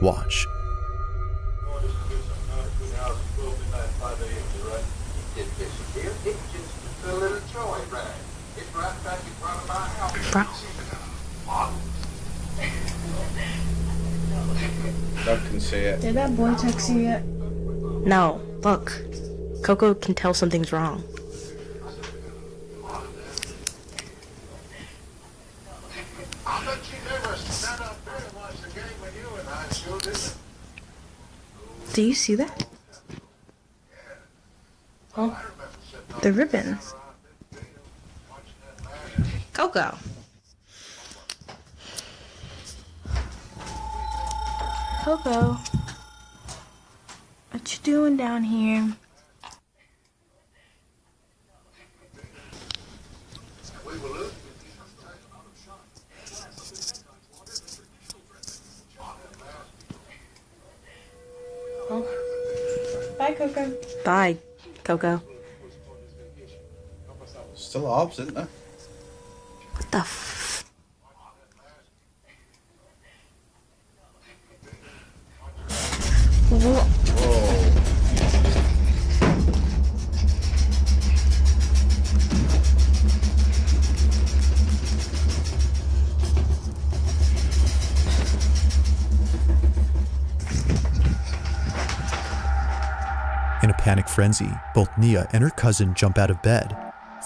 S2: Watch.
S16: Bro.
S1: Dog can see it.
S16: Did that boy text you yet? No, look. Coco can tell something's wrong. Do you see that? Oh, the ribbon. Coco. Coco. What you doing down here? Bye, Coco. Bye, Coco.
S1: still orbs, isn't there?
S16: What the f? Whoa.
S2: In a panic frenzy, both Nia and her cousin jump out of bed.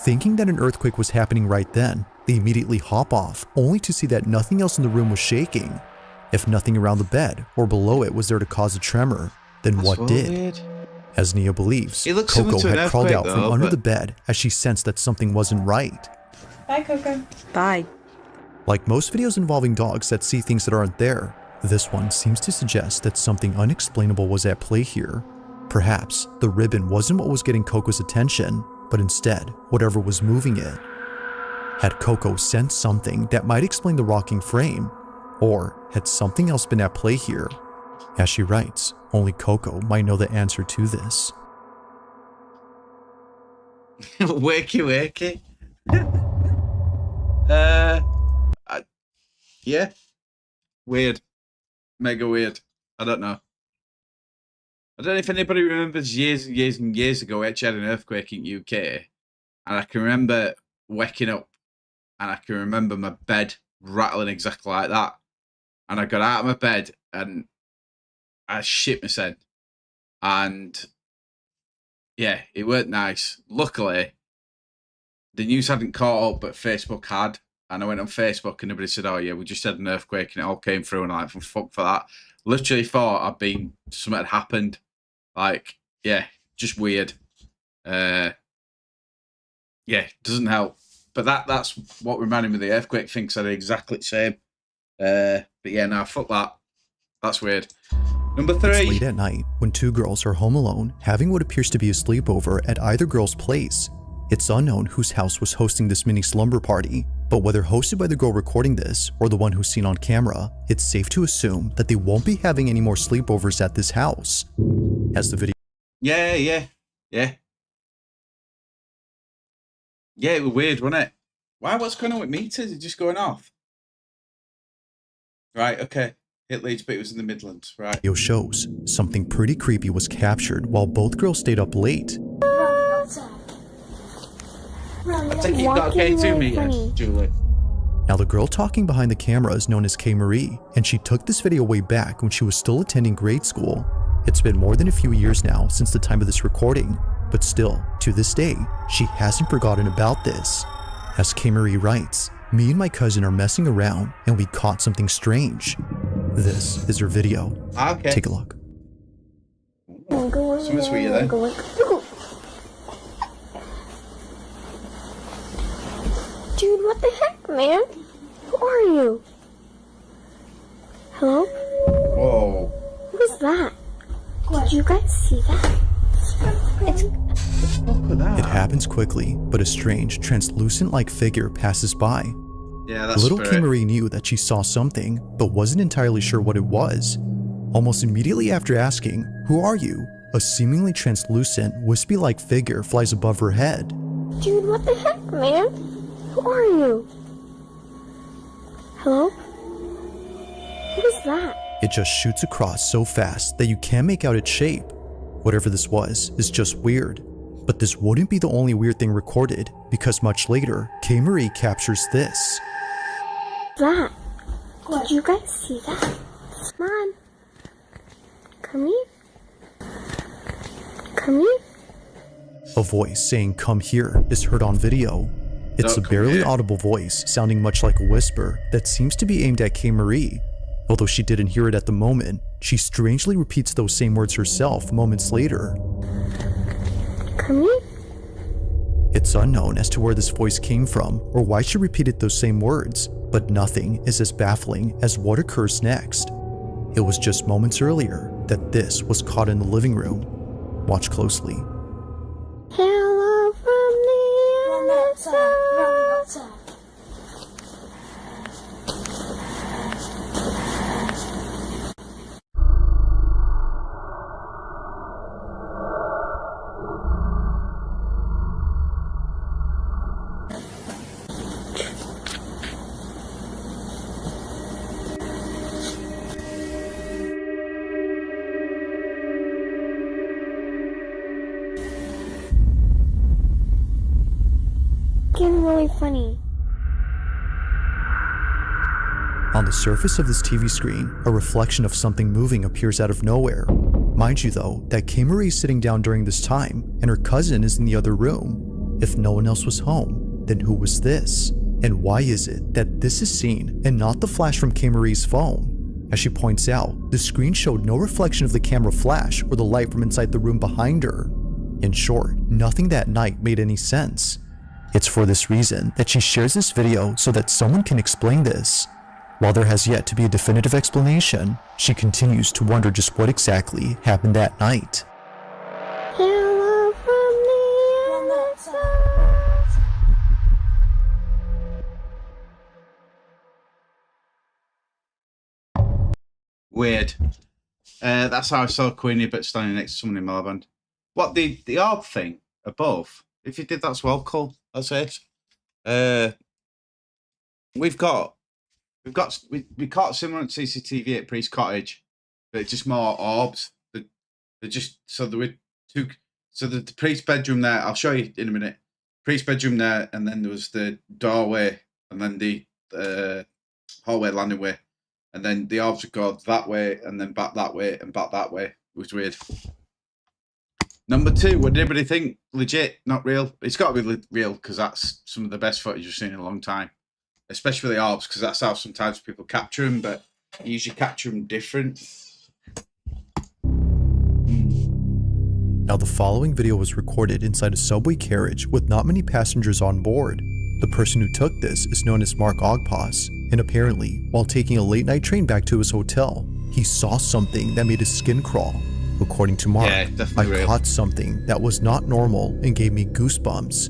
S2: Thinking that an earthquake was happening right then, they immediately hop off, only to see that nothing else in the room was shaking. If nothing around the bed or below it was there to cause a tremor, then what did?
S1: Weird.
S2: As Nia believes,
S1: Coco
S2: had crawled out from under
S1: but...
S2: the bed as she sensed that something wasn't right.
S5: Bye, Coco.
S16: Bye.
S2: Like most videos involving dogs that see things that aren't there, this one seems to suggest that something unexplainable was at play here. Perhaps the ribbon wasn't what was getting Coco's attention, but instead, whatever was moving it. Had Coco sensed something that might explain the rocking frame? Or had something else been at play here? As she writes, only Coco might know the answer to this.
S1: Wakey. Yeah. Weird. Mega weird. I don't know. I don't know if anybody remembers years and years and years ago, we actually had an earthquake in UK. And I can remember waking up and I can remember my bed rattling exactly like that. And I got out of my bed and I shit myself. And yeah, it weren't nice. Luckily, the news hadn't caught up, but Facebook had. And I went on Facebook and everybody said, oh yeah, we just had an earthquake and it all came through. And I'm like, fuck for that. Literally thought something had happened. Like, yeah, just weird. Yeah, doesn't help. But that's what reminded me of the earthquake thing, because I did exactly the same. But yeah, no, fuck that. That's weird. Number 3.
S2: It's late at night when two girls are home alone, having what appears to be a sleepover at either girl's place. It's unknown whose house was hosting this mini slumber party, but whether hosted by the girl recording this or the one who's seen on camera, it's safe to assume that they won't be having any more sleepovers at this house. As the video...
S1: Yeah. Yeah, it was weird, wasn't it? Why? What's going on with meters? It's just going off. Right, okay. It leads, but it was in the Midlands, right?
S2: Video shows something pretty creepy was captured while both girls stayed up late.
S1: I think you've got K2 meters, Julie.
S2: Now, the girl talking behind the camera is known as K. Marie, and she took this video way back when she was still attending grade school. It's been more than a few years now since the time of this recording, but still, to this day, she hasn't forgotten about this. As K. Marie writes, me and my cousin are messing around and we caught something strange. This is her video.
S1: Okay.
S2: Take a look.
S1: Something sweet there.
S17: Dude, what the heck, man? Who are you? Hello?
S1: Whoa.
S17: What is that? Did you guys see that?
S2: It happens quickly, but a strange, translucent-like figure passes by.
S1: Yeah, that's
S2: Little
S1: spirit.
S2: K. Marie knew that she saw something, but wasn't entirely sure what it was. Almost immediately after asking, "Who are you?" a seemingly translucent, wispy-like figure flies above her head.
S17: Dude, what the heck, man? Who are you? Hello? What is that?
S2: It just shoots across so fast that you can't make out its shape. Whatever this was is just weird. But this wouldn't be the only weird thing recorded, because much later, K. Marie captures this.
S17: That? Did you guys see that? Come on. Come here. Come here.
S2: A voice saying "come here" is heard on video. It's a barely audible voice sounding much like a whisper that seems to be aimed at K. Marie. Although she didn't hear it at the moment, she strangely repeats those same words herself moments later.
S17: Come here.
S2: It's unknown as to where this voice came from or why she repeated those same words, but nothing is as baffling as what occurs next. It was just moments earlier that this was caught in the living room. Watch closely.
S17: Hello from the other side. being really funny.
S2: On the surface of this TV screen, a reflection of something moving appears out of nowhere. Mind you though, that K-Marie is sitting down during this time, and her cousin is in the other room. If no one else was home, then who was this? And why is it that this is seen and not the flash from K-Marie's phone? As she points out, the screen showed no reflection of the camera flash or the light from inside the room behind her. In short, nothing that night made any sense. It's for this reason that she shares this video so that someone can explain this. While there has yet to be a definitive explanation, she continues to wonder just what exactly happened that night.
S17: Hello from the other side.
S1: Weird. That's how I saw Queenie, but standing next to someone in Melbourne. What the orb thing above? If you did, that's well cool. That's it. We caught similar on CCTV at Priest Cottage, but it's just more orbs. They're just so there were two. So the priest bedroom there. I'll show you in a minute. Priest bedroom there, and then there was the doorway, and then the hallway landing way. And then the orbs would go that way, and then back that way, and back that way. It was weird. Number 2, what did everybody think? Legit, not real? It's got to be real, because that's some of the best footage we've seen in a long time. Especially the orbs, because that's how sometimes people capture them, but you usually capture them different.
S2: Now the following video was recorded inside a subway carriage with not many passengers on board. The person who took this is known as Mark Ogpas, and apparently, while taking a late night train back to his hotel, he saw something that made his skin crawl. According to Mark, I caught something that was not normal and gave me goosebumps.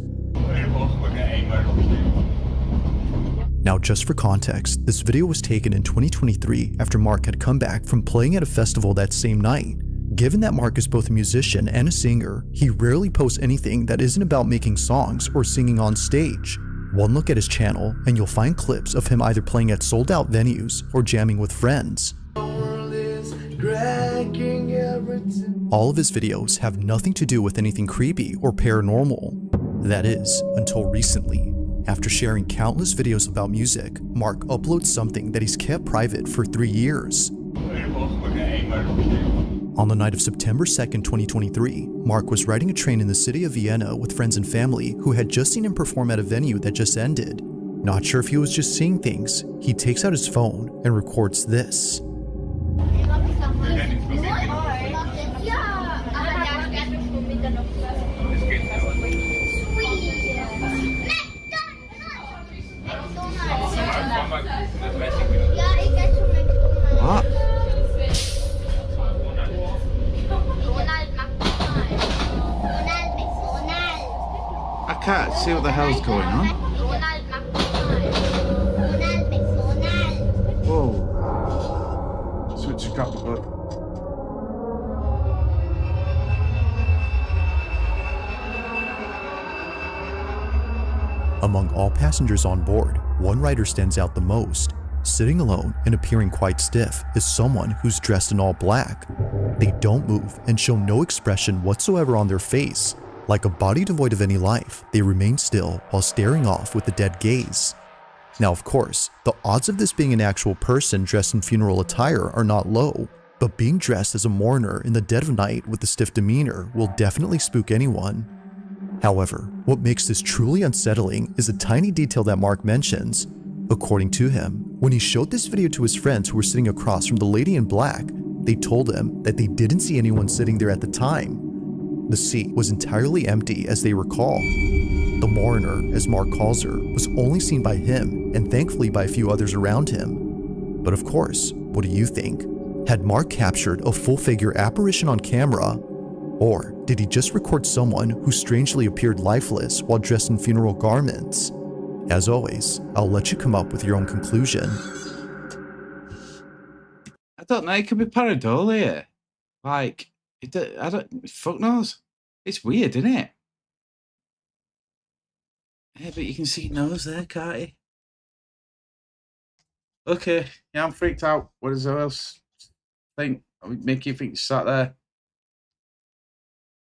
S2: Now just for context, this video was taken in 2023 after Mark had come back from playing at a festival that same night. Given that Mark is both a musician and a singer, he rarely posts anything that isn't about making songs or singing on stage. One look at his channel and you'll find clips of him either playing at sold out venues or jamming with friends. All of his videos have nothing to do with anything creepy or paranormal. That is, until recently. After sharing countless videos about music, Mark uploads something that he's kept private for 3 years. On the night of September 2nd, 2023, Mark was riding a train in the city of Vienna with friends and family who had just seen him perform at a venue that just ended. Not sure if he was just seeing things, he takes out his phone and records this.
S1: What? I can't see what the hell's going on. Whoa. Switch a couple of.
S2: Among all passengers on board, one rider stands out the most. Sitting alone and appearing quite stiff is someone who's dressed in all black. They don't move and show no expression whatsoever on their face. Like a body devoid of any life, they remain still while staring off with a dead gaze. Now of course, the odds of this being an actual person dressed in funeral attire are not low, but being dressed as a mourner in the dead of night with a stiff demeanor will definitely spook anyone. However, what makes this truly unsettling is a tiny detail that Mark mentions. According to him, when he showed this video to his friends who were sitting across from the lady in black, they told him that they didn't see anyone sitting there at the time. The seat was entirely empty as they recall. The mourner, as Mark calls her, was only seen by him and thankfully by a few others around him. But of course, what do you think? Had Mark captured a full-figure apparition on camera? Or did he just record someone who strangely appeared lifeless while dressed in funeral garments? As always, I'll let you come up with your own conclusion.
S1: I don't know, it could be pareidolia. Like, I don't, fuck knows. It's weird, isn't it? Yeah, but you can see nose there, can't you? Okay, yeah, I'm freaked out. What does else think? Make you think you sat there?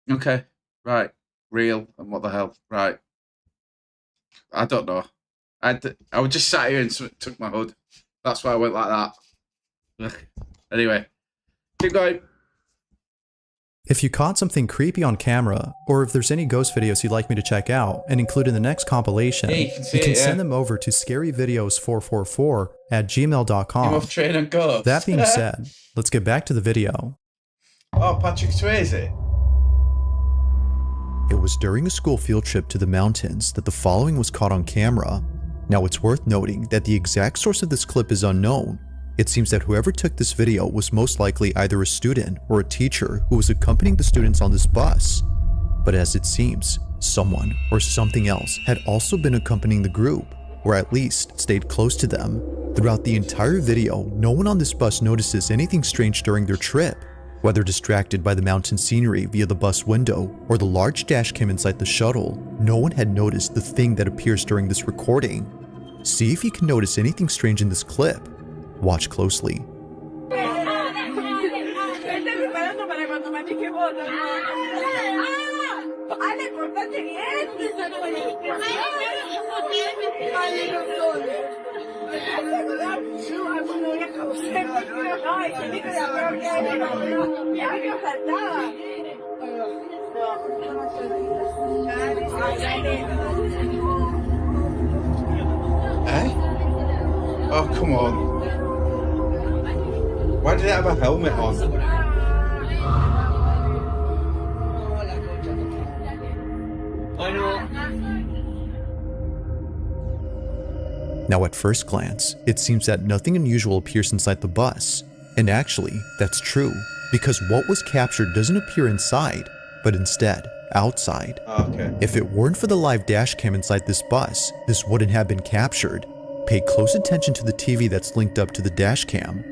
S1: Okay, right. Real, and what the hell? Right. I don't know. I was just sat here and took my hood. That's why I went like that. Anyway, keep going.
S2: If you caught something creepy on camera, or if there's any ghost videos you'd like me to check out and include in the next compilation,
S1: Yeah, you can
S2: send them over to scaryvideos444@gmail.com.
S1: Off train and go.
S2: That being said, let's get back to the video.
S1: Oh, Patrick Swayze.
S2: It was during a school field trip to the mountains that the following was caught on camera. Now it's worth noting that the exact source of this clip is unknown. It seems that whoever took this video was most likely either a student or a teacher who was accompanying the students on this bus. But as it seems, someone or something else had also been accompanying the group, or at least stayed close to them. Throughout the entire video, no one on this bus notices anything strange during their trip. Whether distracted by the mountain scenery via the bus window or the large dash cam inside the shuttle, no one had noticed the thing that appears during this recording. See if you can notice anything strange in this clip. Watch closely.
S1: Eh? Oh, come on. Why did it have a helmet on?
S2: Now at first glance, it seems that nothing unusual appears inside the bus. And actually, that's true, because what was captured doesn't appear inside, but instead, outside.
S1: Okay.
S2: If it weren't for the live dash cam inside this bus, this wouldn't have been captured. Pay close attention to the TV that's linked up to the dash cam.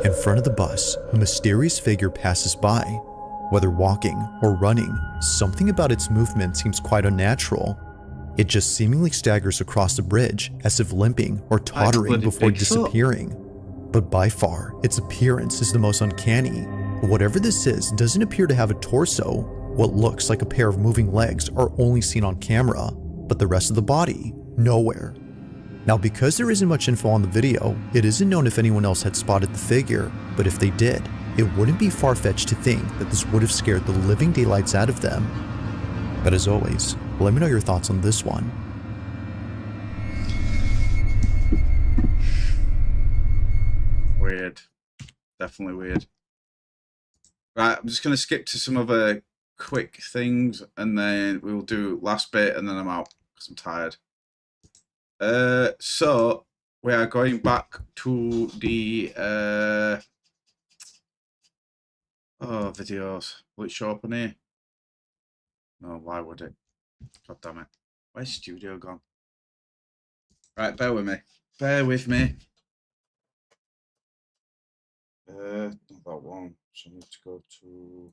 S2: In front of the bus, a mysterious figure passes by. Whether walking or running, something about its movement seems quite unnatural. It just seemingly staggers across the bridge as if limping or tottering before disappearing. But by far, its appearance is the most uncanny. Whatever this is doesn't appear to have a torso. What looks like a pair of moving legs are only seen on camera, but the rest of the body, nowhere. Now, because there isn't much info on the video, it isn't known if anyone else had spotted the figure, but if they did, it wouldn't be far-fetched to think that this would have scared the living daylights out of them. But as always, let me know your thoughts on this one.
S1: Weird. Definitely weird. Right, I'm just going to skip to some other quick things, and then we'll do last bit, and then I'm out because I'm tired. So we are going back to the videos. Will it show up on here? No, why would it? God damn it. Where's studio gone? Right, bear with me. Bear with me. Not that one. So I need to go to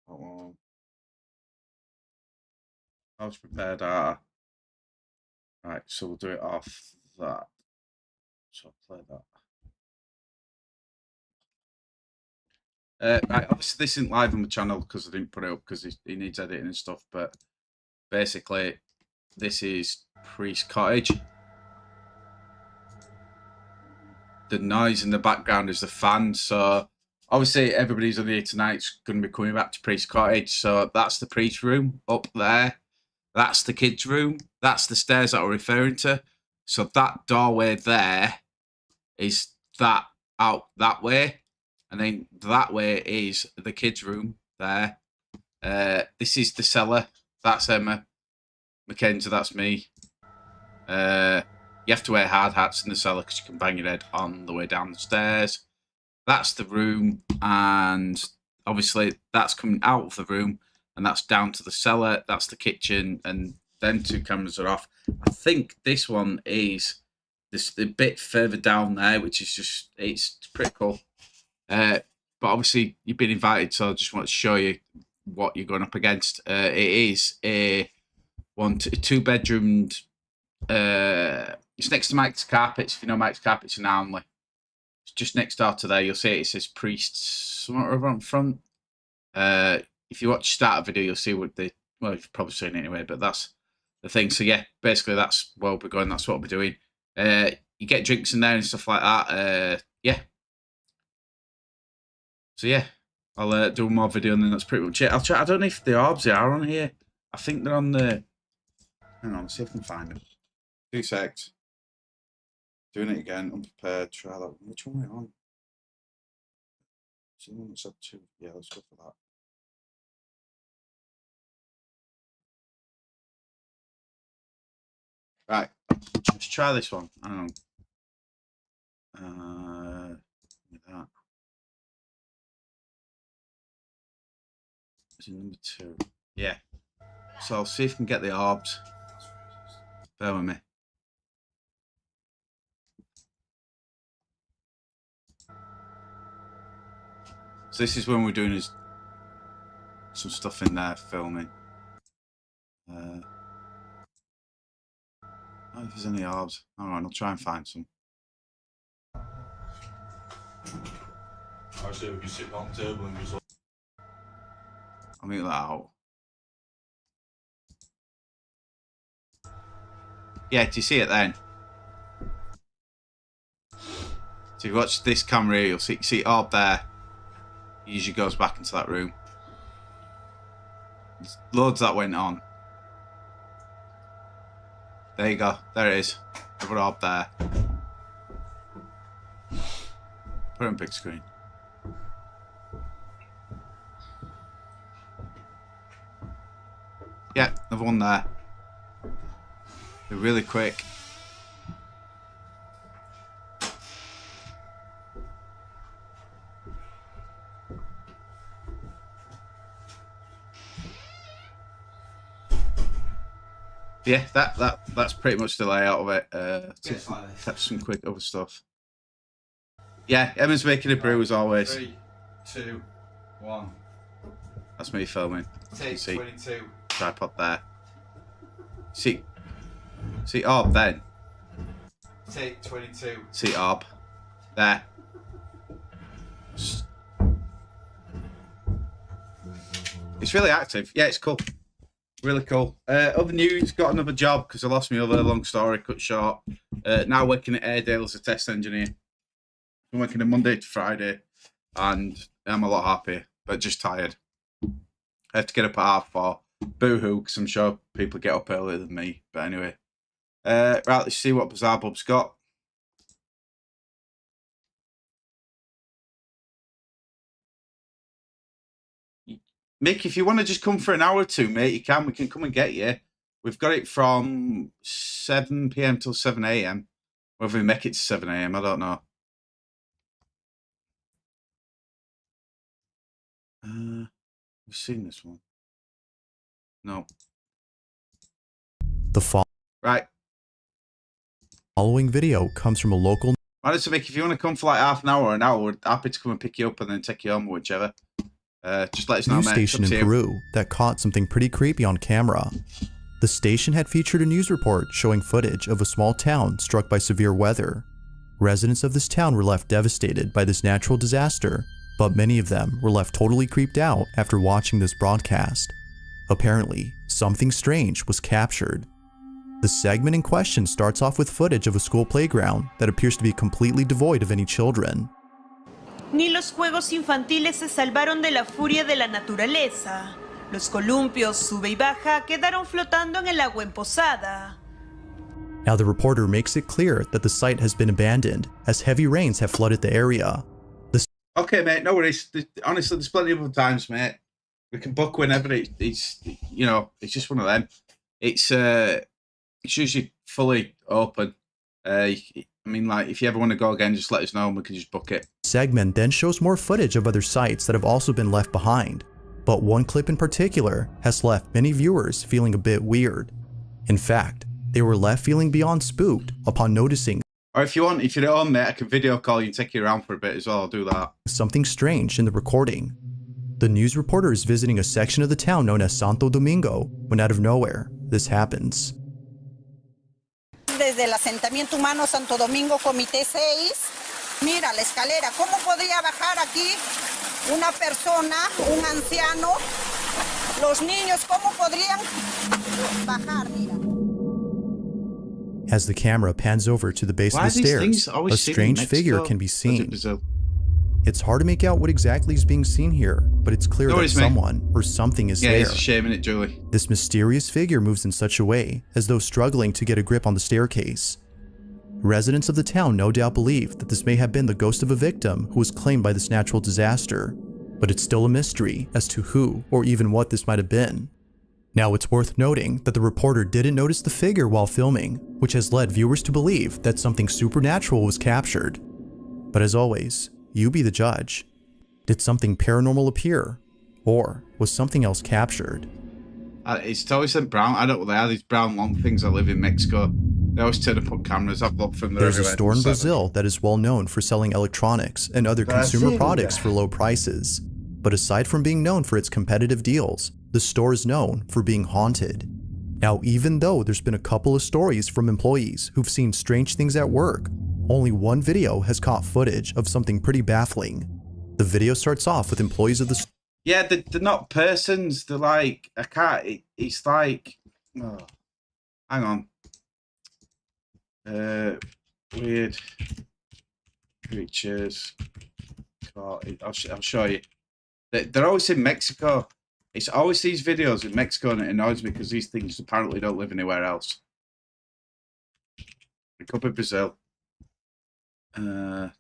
S1: that one. House prepared data. Right, so we'll do it off that. So I'll play that. Right, obviously this isn't live on the channel because I didn't put it up because it needs editing and stuff, but basically this is Priest Cottage. The noise in the background is the fan, so obviously everybody's on here tonight's going to be coming back to Priest Cottage, so that's the priest room up there. That's the kids' room. That's the stairs that I'm referring to. So that doorway there is that out that way. And then that way is the kids' room there. This is the cellar. That's Emma. Mackenzie, that's me. You have to wear hard hats in the cellar because you can bang your head on the way down the stairs. That's the room. And obviously that's coming out of the room. And that's down to the cellar. That's the kitchen. And then two cameras are off. I think this one is the bit further down there, which is just, it's pretty cool. But obviously you've been invited, so I just want to show you what you're going up against. It is a 2-bedroomed. It's next to Mike's Carpets. If you know Mike's Carpets in Armley, it's just next door to there. You'll see it says Priests somewhere over on front. If you watch start video, you'll see what they. Well, you've probably seen it anyway, but that's the thing. So yeah, basically that's where we're going. That's what we're doing. You get drinks in there and stuff like that. Yeah. So yeah, I'll do more video and then that's pretty much it. I'll try. I don't know if the orbs are on here. I think they're on the. Hang on, see if I can find them. 2 secs. Doing it again. Unprepared. Try that. Which one are we on? Is it the one that's up 2? Yeah, let's go for that. Right, let's try this one. I don't know. That. Is it number 2? Yeah. So I'll see if I can get the orbs. Bear with me. So this is when we're doing some stuff in there, filming. Oh, if there's any orbs. Alright, I'll try and find some.
S18: I say we can sit on the table and just.
S1: I'll mute that out. Yeah, do you see it then? So if you watch this camera here, you'll see orb there. He usually goes back into that room. There's loads that went on. There you go. There it is. Another orb there. Put it on big screen. Yeah, another one there. They're really quick. Yeah, that's pretty much the layout of it. Catch some quick other stuff. Yeah, Emma's making a brew as always.
S18: 3, 2, 1.
S1: That's me filming.
S18: Take 22.
S1: Tripod there. See orb then.
S18: Take 22.
S1: See orb there. It's really active. Yeah, it's cool. Really cool. Other news, got another job because I lost my other, long story cut short. Now working at Airedale as a test engineer. I'm working a Monday to Friday and I'm a lot happier, but just tired. I have to get up at 4:30. Boo-hoo, because I'm sure people get up earlier than me. But anyway. Right, let's see what Bizarre Bub's got. Mick, if you want to just come for an hour or two, mate, you can. We can come and get you. We've got it from 7 PM till 7 AM. Whether we make it to 7 AM, I don't know. We've seen this one. No.
S2: The
S1: right.
S2: Following video comes from a local.
S1: Mick, if you want to come for like half an hour or an hour, we're happy to come and pick you up and then take you home or whichever. Just let us know,
S2: news
S1: mate.
S2: Station in Peru that caught something pretty creepy on camera. The station had featured a news report showing footage of a small town struck by severe weather. Residents of this town were left devastated by this natural disaster, but many of them were left totally creeped out after watching this broadcast. Apparently, something strange was captured. The segment in question starts off with footage of a school playground that appears to be completely devoid of any children.
S19: Ni los juegos infantiles se salvaron de la furia de la naturaleza. Los columpios sube y baja quedaron flotando en el agua emposada.
S2: Now the reporter makes it clear that the site has been abandoned as heavy rains have flooded the area.
S1: Okay, mate, no worries. Honestly, there's plenty of other times, mate. We can book whenever it's you know, it's just one of them. It's usually fully open. I mean, like, if you ever want to go again, just let us know and we can just book it.
S2: Segment then shows more footage of other sites that have also been left behind, but one clip in particular has left many viewers feeling a bit weird. In fact, they were left feeling beyond spooked upon noticing.
S1: Or if you're at home, mate, I can video call you and take you around for a bit as well. I'll do that.
S2: Something strange in the recording. The news reporter is visiting a section of the town known as Santo Domingo when out of nowhere, this happens.
S20: Desde el asentamiento humano Santo Domingo, Comité 6. Mira la escalera. ¿Cómo podría bajar aquí una persona, un anciano? Los niños, ¿cómo podrían bajar? Mira.
S2: As the camera pans over to the base of the stairs, a strange figure can be seen. It's hard to make out what exactly is being seen here, but it's clear that someone or something is there.
S1: Yeah, it's a shame, isn't it, Julie?
S2: This mysterious figure moves in such a way as though struggling to get a grip on the staircase. Residents of the town no doubt believe that this may have been the ghost of a victim who was claimed by this natural disaster, but it's still a mystery as to who or even what this might have been. Now, it's worth noting that the reporter didn't notice the figure while filming, which has led viewers to believe that something supernatural was captured. But as always, you be the judge. Did something paranormal appear? Or was something else captured?
S1: It's always them brown. I don't know what they are. These brown long things that live in Mexico. They always turn up on cameras. I've looked from there.
S2: There's a store in Brazil that is well known for selling electronics and other consumer products for low prices. But aside from being known for its competitive deals, the store is known for being haunted. Now, even though there's been a couple of stories from employees who've seen strange things at work, only one video has caught footage of something pretty baffling. The video starts off with employees of the store.
S1: Yeah, they're not persons. They're like, I can't, it's like, oh, hang on. Weird creatures. I'll show you. They're always in Mexico. It's always these videos in Mexico, and it annoys me because these things apparently don't live anywhere else. It could be Brazil. Hang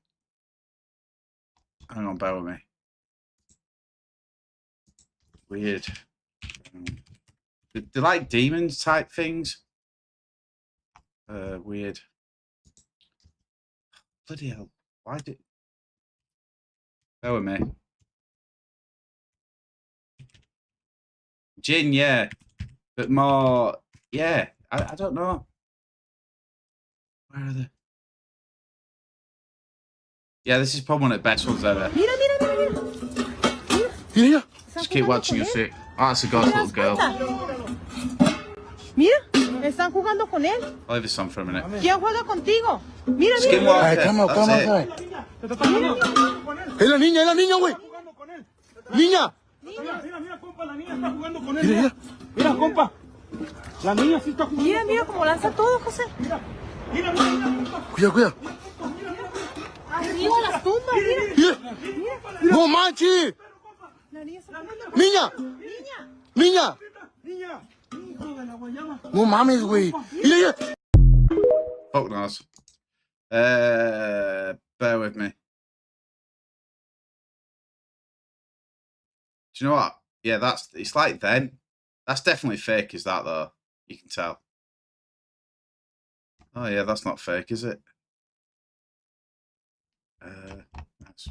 S1: on, bear with me. Weird. They're like demons type things. Weird. Bloody hell. Why did... Bear with me. Jinn, yeah. But more... Yeah. I don't know. Where are they? Yeah, this is probably one of the best ones ever.
S12: Mira, mira, mira, mira.
S1: Just keep watching your shit. Oh, that's a ghost little girl.
S12: Mira, están jugando con él.
S1: I'll leave this on for a minute.
S12: ¿Quién juega contigo? Mira,
S1: Skinwalker.
S12: mira.
S1: That's it.
S12: Es la niña, güey. Niña. Mira, compa, la niña está jugando con él. Mira, compa. La niña sí está jugando. Mira, mira cómo lanza todo, José. Mira, compa. Cuidado. Arriba las tumbas, mira. No manches. Niña. No mames, güey. Mira.
S1: Fuck knows. Bear with me. Do you know what? Yeah, it's like then. That's definitely fake, is that though? You can tell. Oh yeah, that's not fake, is it? Nice.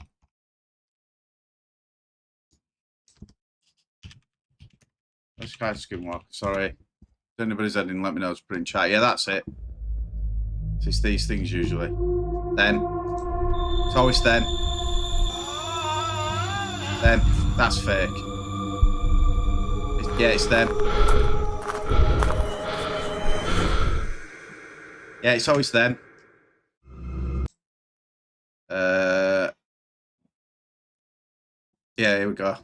S1: Let's try to Skinwalker. Sorry. If anybody's editing, let me know. It's put in chat. Yeah, that's it. It's these things usually. Then. It's always then. Then. That's fake. Yeah, it's them. Yeah, it's always them. Yeah, here we go.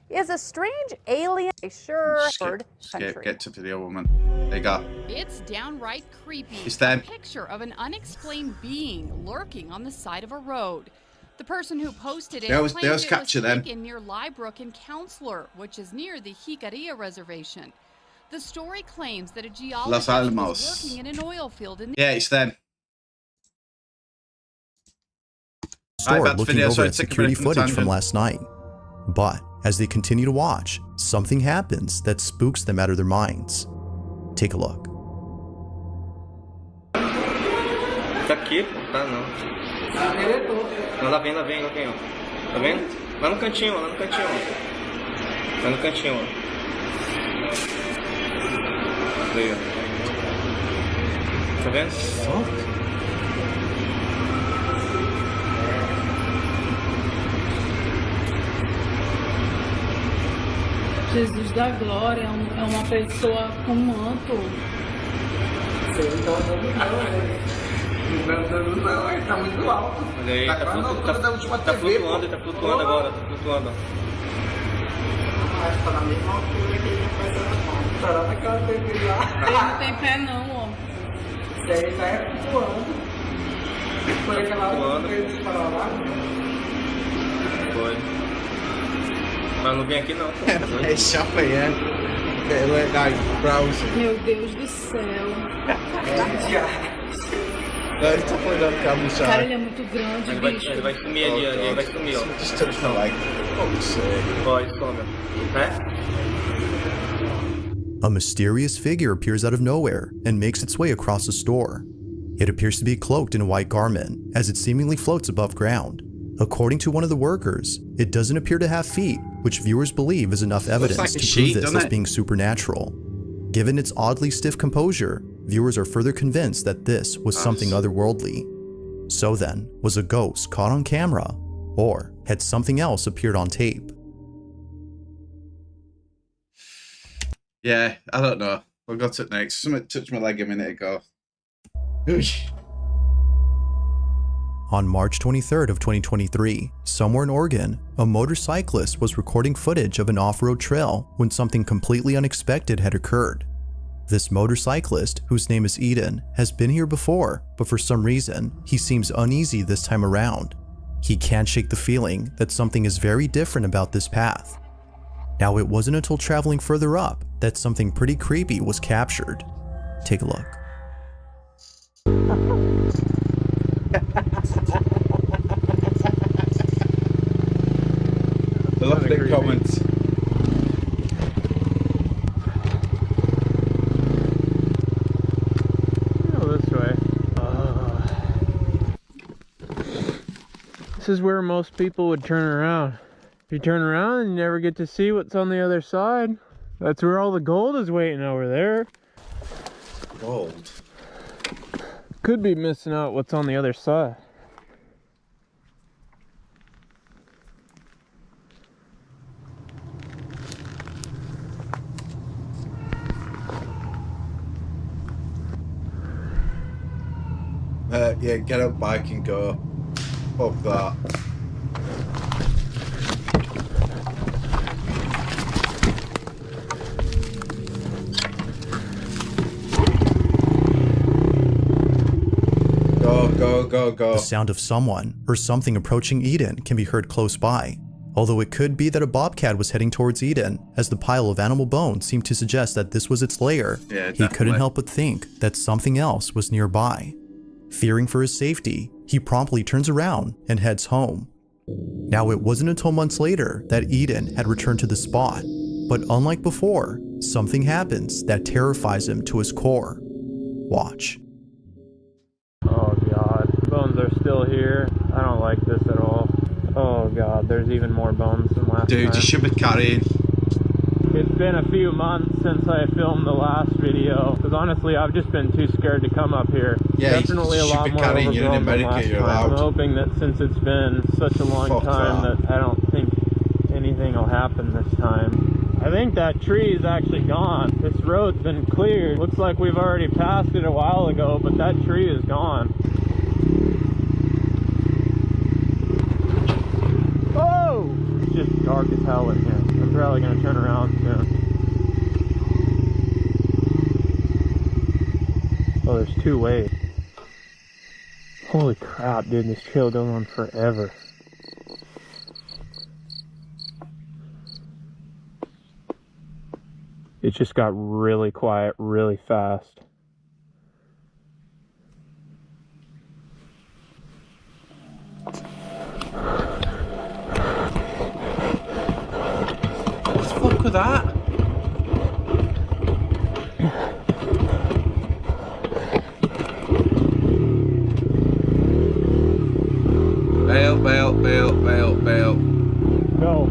S21: Is a strange alien country.
S1: Get to video woman. There you go.
S22: It's downright creepy.
S1: It's them.
S22: A picture of an unexplained being lurking on the side of a road. The person who posted it
S1: they always
S22: claimed
S1: capture
S22: it was
S1: them.
S22: taken near Liebrook and Counselor, which is near the Jicarilla Reservation. The story claims that a geologist was working in an oil field in the
S1: Yeah, it's them.
S2: Store looking over at security footage from last night. But as they continue to watch, something happens that spooks them out of their minds. Take a look.
S23: Tá aqui, tá não. Não, lá vem, ó. Tá vendo? Lá no cantinho, ó. Tá no cantinho, ó. Aí, ó. Tá vendo?
S5: Jesus da glória é uma pessoa com manto.
S12: Você não tá andando não, ele tá muito alto.
S23: Olha aí, tá flutuando agora, tá flutuando.
S12: Tá na mesma altura que ele faz a mão. Tá naquela TV lá.
S5: Ele não tem pé não, ó.
S12: Isso aí já é flutuando. Foi aquela outra que eles falaram lá.
S23: Foi. Mas não vem aqui não.
S1: É chapa aí, é. Browser.
S5: Meu Deus do céu.
S1: Ele tá olhando cá no
S5: Cara, ele é muito grande, bicho.
S23: Ele vai sumir ali, ele vai sumir, ó.
S1: Just touch my leg. Oh, sick.
S23: Ó, esconda.
S2: A mysterious figure appears out of nowhere and makes its way across the store. It appears to be cloaked in a white garment, as it seemingly floats above ground. According to one of the workers, it doesn't appear to have feet, which viewers believe is enough evidence
S1: like
S2: to
S1: sheet,
S2: prove this as being supernatural. Given its oddly stiff composure, viewers are further convinced that this was something otherworldly. So then, was a ghost caught on camera, or had something else appeared on tape?
S1: Yeah, I don't know. We'll go to it next. Something touched my leg a minute ago. Oosh.
S2: On March 23rd of 2023, somewhere in Oregon, a motorcyclist was recording footage of an off-road trail when something completely unexpected had occurred. This motorcyclist, whose name is Eden, has been here before, but for some reason, he seems uneasy this time around. He can't shake the feeling that something is very different about this path. Now, it wasn't until traveling further up that something pretty creepy was captured. Take a look.
S1: I love the comments.
S10: Go this way. This is where most people would turn around. If you turn around, you never get to see what's on the other side. That's where all the gold is waiting over there.
S1: Gold?
S10: Could be missing out what's on the other side.
S1: Yeah, get up bike and go. Fuck that. Go.
S2: The sound of someone or something approaching Eden can be heard close by, although it could be that a bobcat was heading towards Eden, as the pile of animal bones seemed to suggest that this was its lair.
S1: Yeah,
S2: he couldn't help but think that something else was nearby. Fearing for his safety, he promptly turns around and heads home. Now, it wasn't until months later that Eden had returned to the spot, but unlike before, something happens that terrifies him to his core. Watch.
S10: Oh god, bones are still here. I don't like this at all. Oh god, there's even more bones than last time.
S1: Dude, you should be carrying.
S10: It's been a few months since I filmed the last video, because honestly I've just been too scared to come up here.
S1: Yeah,
S10: definitely a lot more
S1: carrying. You're in
S10: overgrown than
S1: America,
S10: last
S1: you're
S10: time.
S1: allowed.
S10: I'm hoping that since it's been such a long time that I don't think anything will happen this time. I think that tree is actually gone. This road's been cleared. Looks like we've already passed it a while ago, but that tree is gone. Oh! It's just dark as hell in here. I'm probably gonna turn around soon. Oh, there's two ways. Holy crap, dude, this trail goes on forever. It just got really quiet really fast.
S1: What the fuck with that? Bail.
S10: No.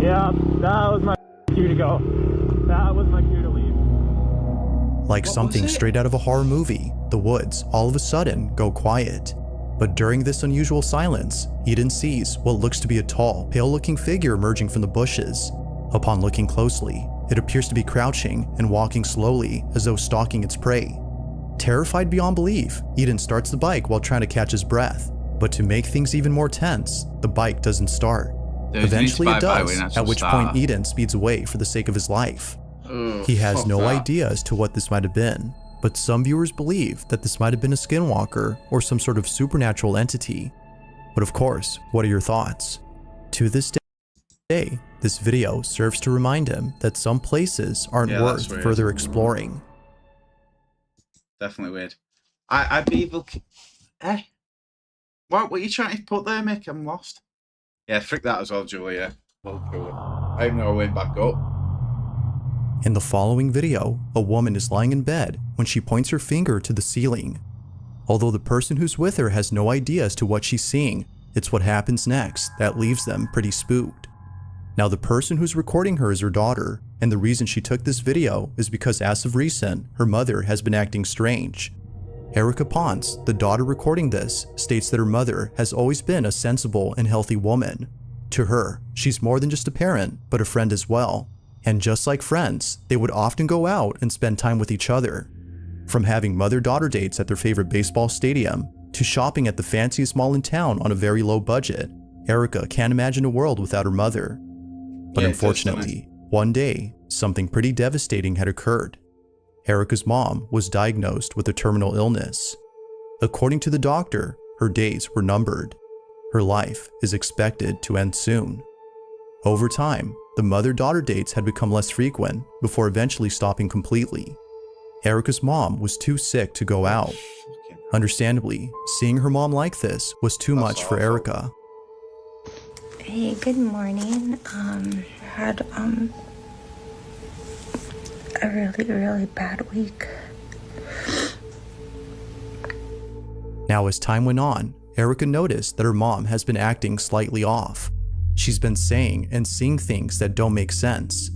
S10: Yeah, that was my cue to go. That was my cue to leave.
S2: Like something straight out of a horror movie, the woods all of a sudden go quiet. But during this unusual silence, Eden sees what looks to be a tall, pale-looking figure emerging from the bushes. Upon looking closely, it appears to be crouching and walking slowly as though stalking its prey. Terrified beyond belief, Eden starts the bike while trying to catch his breath. But to make things even more tense, the bike doesn't start. Eventually it does, at which point Eden speeds away for the sake of his life. He has no idea as to what this might have been, but some viewers believe that this might have been a skinwalker or some sort of supernatural entity. But of course, what are your thoughts? To this day, this video serves to remind him that some places aren't worth further exploring.
S1: Definitely weird. I'd be evil. What are you trying to put there, Mick? I'm lost. Yeah, frick that as well, Julia. Well, cool. I have no way back up.
S2: In the following video, a woman is lying in bed when she points her finger to the ceiling. Although the person who's with her has no idea as to what she's seeing, it's what happens next that leaves them pretty spooked. Now, the person who's recording her is her daughter, and the reason she took this video is because as of recent, her mother has been acting strange. Erica Ponce, the daughter recording this, states that her mother has always been a sensible and healthy woman. To her, she's more than just a parent, but a friend as well. And just like friends, they would often go out and spend time with each other. From having mother-daughter dates at their favorite baseball stadium, to shopping at the fanciest mall in town on a very low budget, Erica can't imagine a world without her mother. But unfortunately, one day, something pretty devastating had occurred. Erica's mom was diagnosed with a terminal illness. According to the doctor, her days were numbered. Her life is expected to end soon. Over time, the mother-daughter dates had become less frequent before eventually stopping completely. Erica's mom was too sick to go out. Understandably, seeing her mom like this was too much for Erica.
S17: Hey, good morning. Had a really bad week.
S2: Now, as time went on, Erica noticed that her mom has been acting slightly off. She's been saying and seeing things that don't make sense.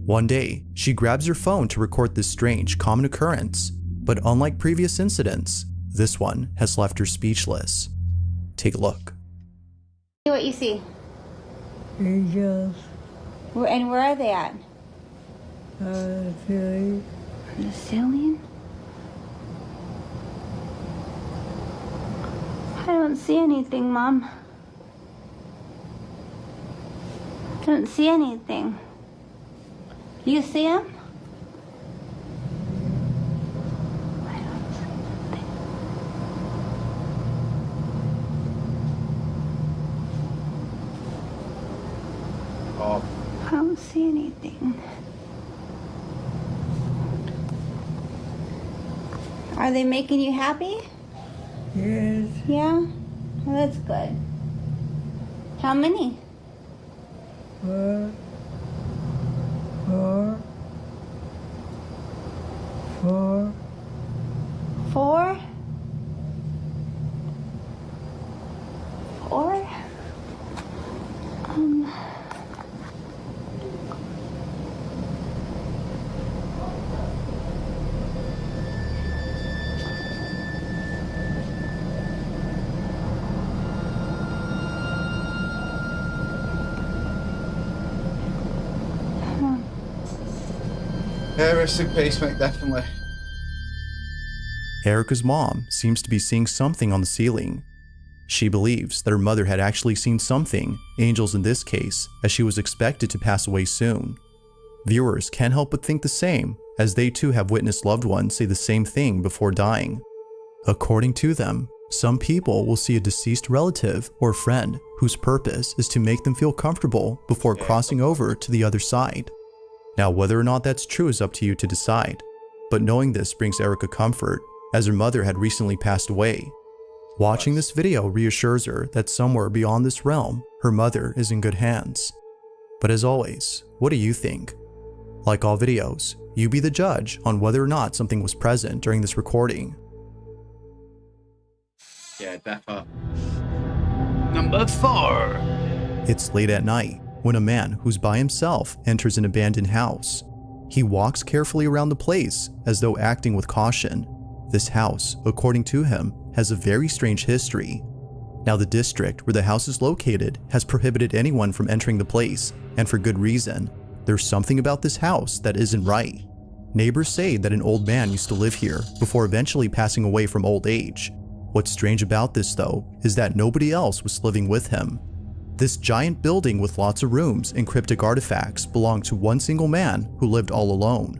S2: One day, she grabs her phone to record this strange, common occurrence, but unlike previous incidents, this one has left her speechless. Take a look.
S3: What you see?
S17: Angels.
S3: And where are they at?
S17: Ceiling.
S3: On the ceiling? I don't see anything, Mom. I don't see anything. You see them? I don't see anything. Are they making you happy?
S17: Yes.
S3: Yeah? Well, that's good. How many?
S17: 4.
S3: 4? 4?
S1: Yeah, rest in peace, mate, definitely.
S2: Erica's mom seems to be seeing something on the ceiling. She believes that her mother had actually seen something, angels in this case, as she was expected to pass away soon. Viewers can't help but think the same, as they too have witnessed loved ones say the same thing before dying. According to them, some people will see a deceased relative or friend whose purpose is to make them feel comfortable before crossing over to the other side. Now, whether or not that's true is up to you to decide, but knowing this brings Erica comfort, as her mother had recently passed away. Watching this video reassures her that somewhere beyond this realm, her mother is in good hands. But as always, what do you think? Like all videos, you be the judge on whether or not something was present during this recording.
S1: Yeah, defo. Number 4.
S2: It's late at night when a man who's by himself enters an abandoned house. He walks carefully around the place as though acting with caution. This house, according to him, has a very strange history. Now, the district where the house is located has prohibited anyone from entering the place, and for good reason. There's something about this house that isn't right. Neighbors say that an old man used to live here before eventually passing away from old age. What's strange about this, though, is that nobody else was living with him. This giant building with lots of rooms and cryptic artifacts belonged to one single man who lived all alone.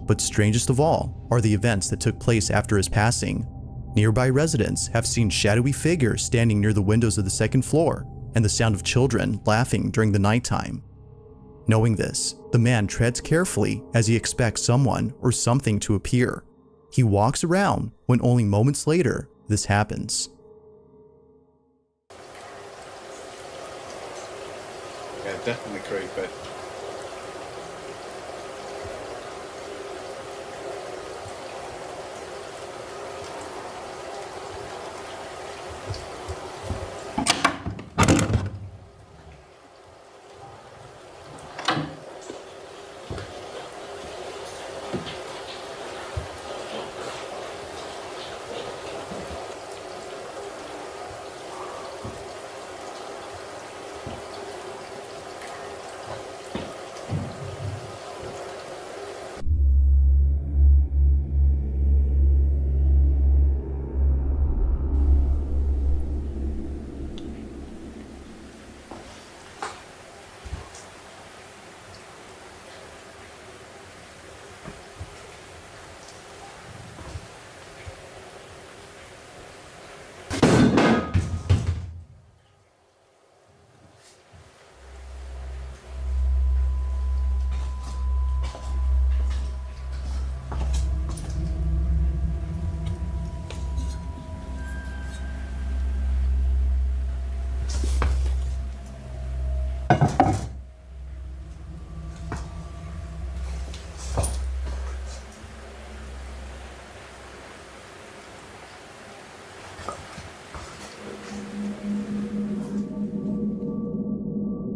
S2: But strangest of all are the events that took place after his passing. Nearby residents have seen shadowy figures standing near the windows of the second floor and the sound of children laughing during the nighttime. Knowing this, the man treads carefully as he expects someone or something to appear. He walks around when only moments later this happens.
S1: Yeah, definitely creepy.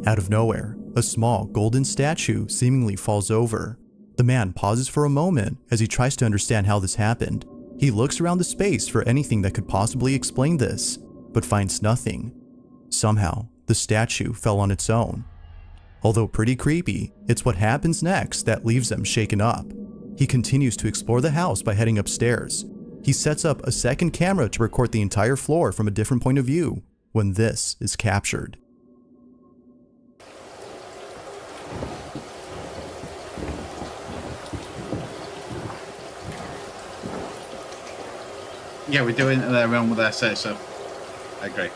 S2: Out of nowhere, a small golden statue seemingly falls over. The man pauses for a moment as he tries to understand how this happened. He looks around the space for anything that could possibly explain this, but finds nothing. Somehow, the statue fell on its own. Although pretty creepy, it's what happens next that leaves him shaken up. He continues to explore the house by heading upstairs. He sets up a second camera to record the entire floor from a different point of view when this is captured.
S1: Yeah, we do into their realm with their say so. I agree.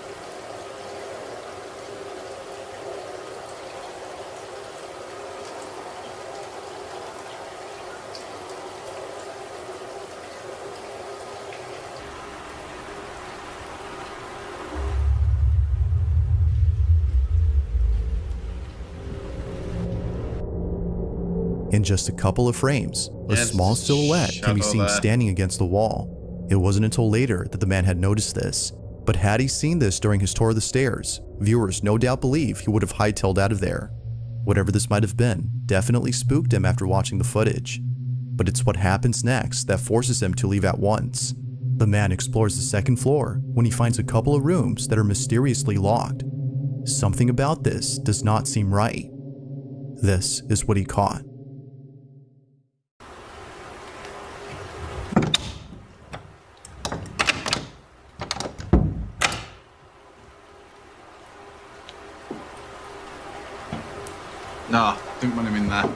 S2: In just a couple of frames, a small silhouette can be seen standing against the wall. It wasn't until later that the man had noticed this, but had he seen this during his tour of the stairs, viewers no doubt believe he would have hightailed out of there. Whatever this might have been definitely spooked him after watching the footage. But it's what happens next that forces him to leave at once. The man explores the second floor when he finds a couple of rooms that are mysteriously locked. Something about this does not seem right. This is what he caught.
S1: No, didn't want him in there.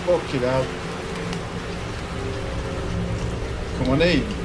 S1: Fucking hell. Come on in.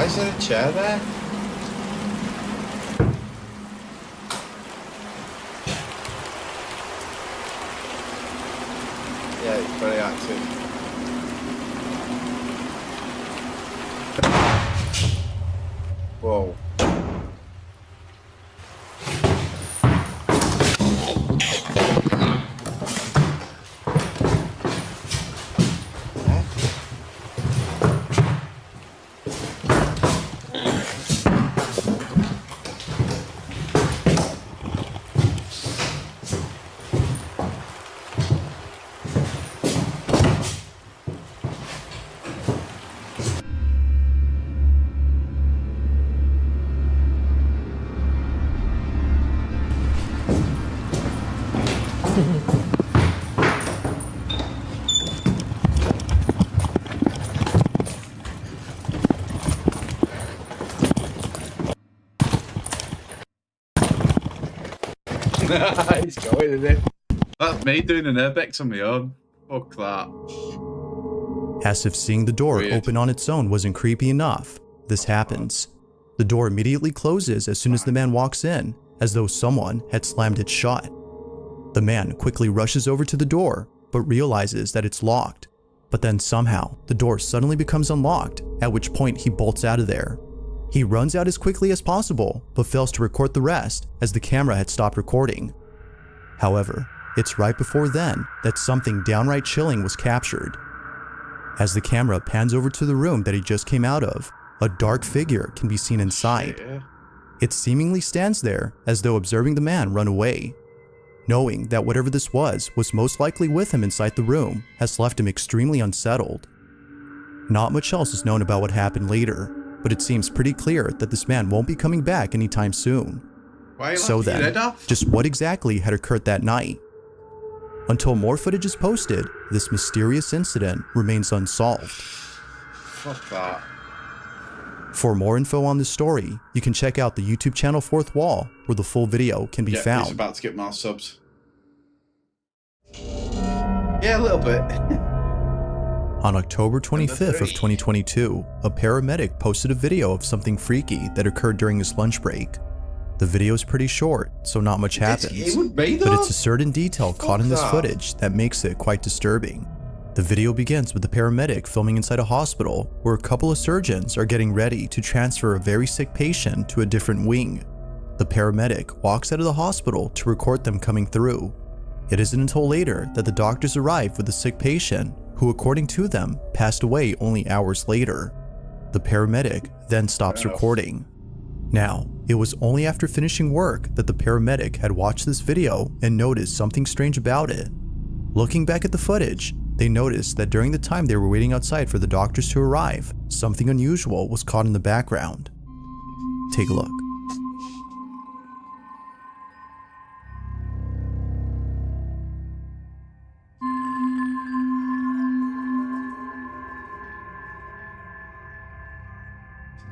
S1: is there a chair there? Yeah, it's very active. Whoa. He's going, isn't it? That's me doing an airbex on my own. Fuck that.
S2: As if seeing the door open on its own wasn't creepy enough, this happens. The door immediately closes as soon as the man walks in, as though someone had slammed it shut. The man quickly rushes over to the door, but realizes that it's locked. But then somehow, the door suddenly becomes unlocked, at which point he bolts out of there. He runs out as quickly as possible, but fails to record the rest as the camera had stopped recording. However, it's right before then that something downright chilling was captured. As the camera pans over to the room that he just came out of, a dark figure can be seen inside. It seemingly stands there as though observing the man run away. Knowing that whatever this was most likely with him inside the room has left him extremely unsettled. Not much else is known about what happened later, but it seems pretty clear that this man won't be coming back anytime soon. So then, just what exactly had occurred that night? Until more footage is posted, this mysterious incident remains unsolved.
S1: Fuck that.
S2: For more info on this story, you can check out the YouTube channel Fourth Wall, where the full video can be found.
S1: He's about to get more subs. Yeah, a little bit.
S2: On October 25th of 2022, a paramedic posted a video of something freaky that occurred during his lunch break. The video is pretty short, so not much happens, but it's a certain detail caught in this footage that makes it quite disturbing. The video begins with the paramedic filming inside a hospital where a couple of surgeons are getting ready to transfer a very sick patient to a different wing. The paramedic walks out of the hospital to record them coming through. It isn't until later that the doctors arrive with the sick patient, who according to them passed away only hours later. The paramedic then stops recording. Now, it was only after finishing work that the paramedic had watched this video and noticed something strange about it. Looking back at the footage, they noticed that during the time they were waiting outside for the doctors to arrive, something unusual was caught in the background. Take a look.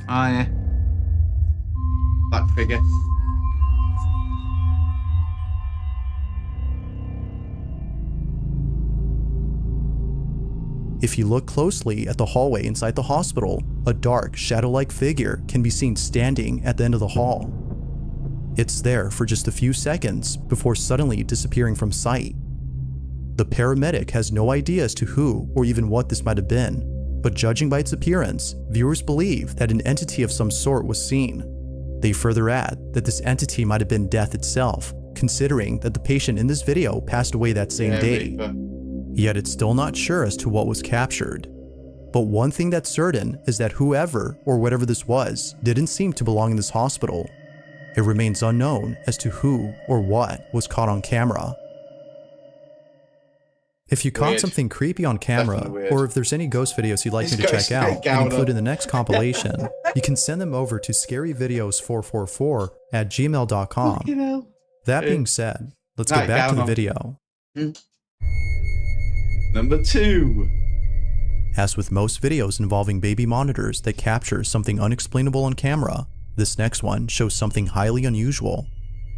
S1: Oh yeah. Black figure.
S2: If you look closely at the hallway inside the hospital, a dark, shadow-like figure can be seen standing at the end of the hall. It's there for just a few seconds before suddenly disappearing from sight. The paramedic has no idea as to who or even what this might have been, but judging by its appearance, viewers believe that an entity of some sort was seen. They further add that this entity might have been death itself, considering that the patient in this video passed away that same day. Yet it's still not sure as to what was captured. But one thing that's certain is that whoever or whatever this was didn't seem to belong in this hospital. It remains unknown as to who or what was caught on camera. If you caught something creepy on camera, or if there's any ghost videos you'd like me to check out and include in the next compilation, you can send them over to scaryvideos444@gmail.com. That being said, let's get back to the video.
S1: Number 2.
S2: As with most videos involving baby monitors that capture something unexplainable on camera, this next one shows something highly unusual.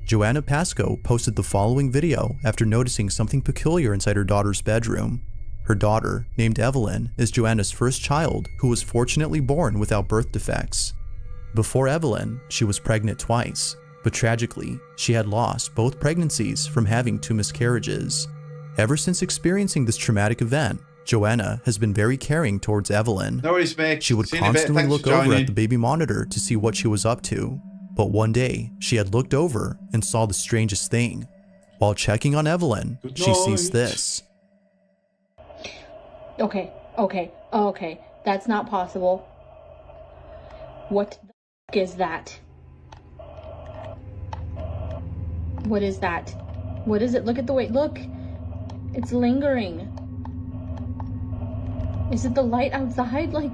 S2: Joanna Pascoe posted the following video after noticing something peculiar inside her daughter's bedroom. Her daughter, named Evelyn, is Joanna's first child who was fortunately born without birth defects. Before Evelyn, she was pregnant twice, but tragically, she had lost both pregnancies from having 2 miscarriages. Ever since experiencing this traumatic event, Joanna has been very caring towards Evelyn.
S1: No worries, mate.
S2: She would
S1: See you in a bit.
S2: constantly
S1: Thanks
S2: look
S1: for
S2: over
S1: joining.
S2: at the baby monitor to see what she was up to. But one day, she had looked over and saw the strangest thing. While checking on Evelyn, she sees this.
S16: Okay. That's not possible. What the f is that? What is that? What is it? Look at the way. Look. It's lingering. Is it the light outside? Like.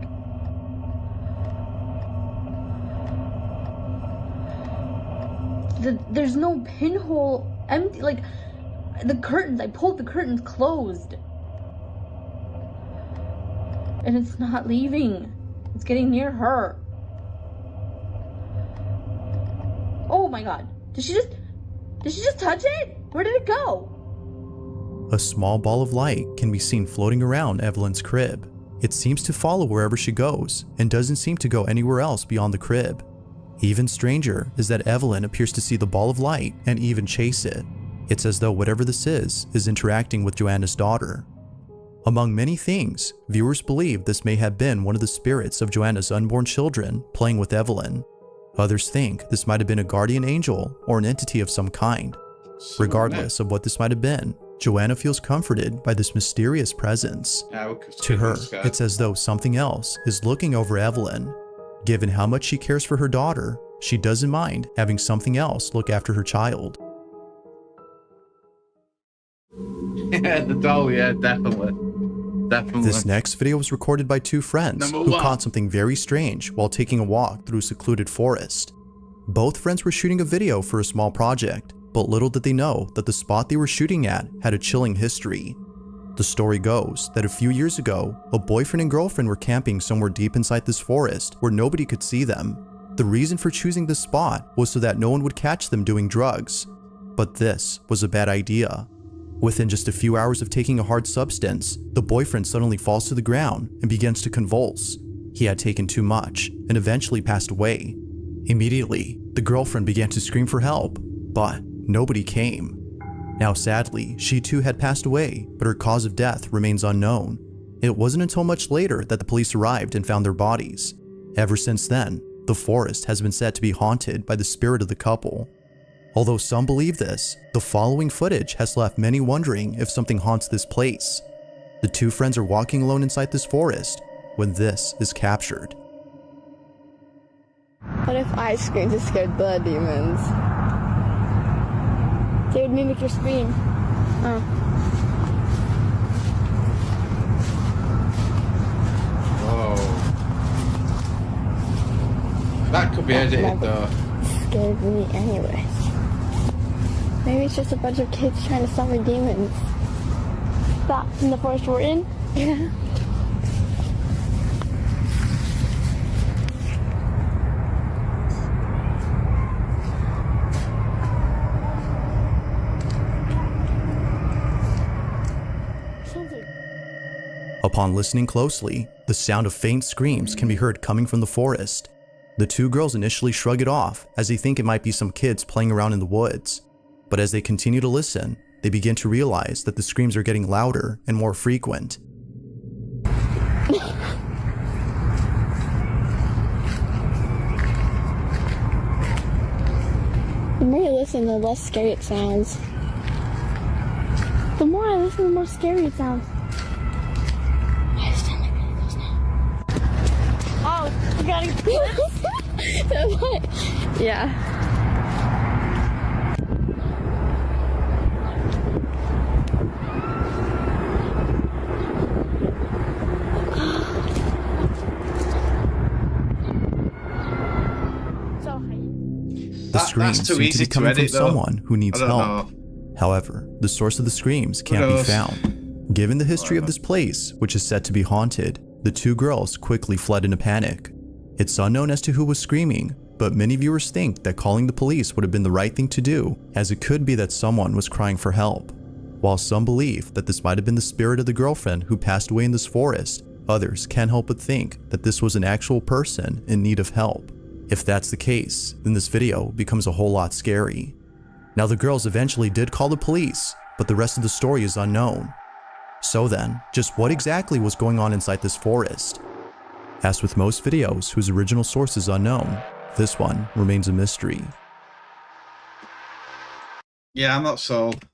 S16: There's no pinhole. Empty. Like. The curtains. I pulled the curtains closed. And it's not leaving. It's getting near her. Oh my god. Did she just touch it? Where did it go?
S2: A small ball of light can be seen floating around Evelyn's crib. It seems to follow wherever she goes and doesn't seem to go anywhere else beyond the crib. Even stranger is that Evelyn appears to see the ball of light and even chase it. It's as though whatever this is interacting with Joanna's daughter. Among many things, viewers believe this may have been one of the spirits of Joanna's unborn children playing with Evelyn. Others think this might have been a guardian angel or an entity of some kind. Regardless of what this might have been, Joanna feels comforted by this mysterious presence. To her, it's as though something else is looking over Evelyn. Given how much she cares for her daughter, she doesn't mind having something else look after her child.
S1: Yeah, the doll, yeah, definitely.
S2: This next video was recorded by 2 friends who caught something very strange while taking a walk through a secluded forest. Both friends were shooting a video for a small project, but little did they know that the spot they were shooting at had a chilling history. The story goes that a few years ago, a boyfriend and girlfriend were camping somewhere deep inside this forest where nobody could see them. The reason for choosing this spot was so that no one would catch them doing drugs. But this was a bad idea. Within just a few hours of taking a hard substance, the boyfriend suddenly falls to the ground and begins to convulse. He had taken too much and eventually passed away. Immediately, the girlfriend began to scream for help, but nobody came. Now sadly, she too had passed away, but her cause of death remains unknown. It wasn't until much later that the police arrived and found their bodies. Ever since then, the forest has been said to be haunted by the spirit of the couple. Although some believe this, the following footage has left many wondering if something haunts this place. The 2 friends are walking alone inside this forest when this is captured.
S17: What if I screamed to scare the demons? They would mimic your scream. Oh.
S1: Whoa. That could be edited though.
S17: Scared me anyway. Maybe it's just a bunch of kids trying to summon demons. That in the forest we're in? Yeah.
S2: Upon listening closely, the sound of faint screams can be heard coming from the forest. The 2 girls initially shrug it off as they think it might be some kids playing around in the woods. But as they continue to listen, they begin to realize that the screams are getting louder and more frequent.
S17: The more you listen, the less scary it sounds. The more I listen, the more scary it sounds. I sound like really close now. Oh, you gotta get Yeah.
S2: The screams seem to be coming from someone who needs help. However, the source of the screams can't be found. Given the history of this place, which is said to be haunted, the 2 girls quickly fled in a panic. It's unknown as to who was screaming, but many viewers think that calling the police would have been the right thing to do, as it could be that someone was crying for help. While some believe that this might have been the spirit of the girlfriend who passed away in this forest, others can't help but think that this was an actual person in need of help. If that's the case, then this video becomes a whole lot scary. Now, the girls eventually did call the police, but the rest of the story is unknown. So then, just what exactly was going on inside this forest? As with most videos whose original source is unknown, this one remains a mystery.
S1: Yeah, I'm not sold.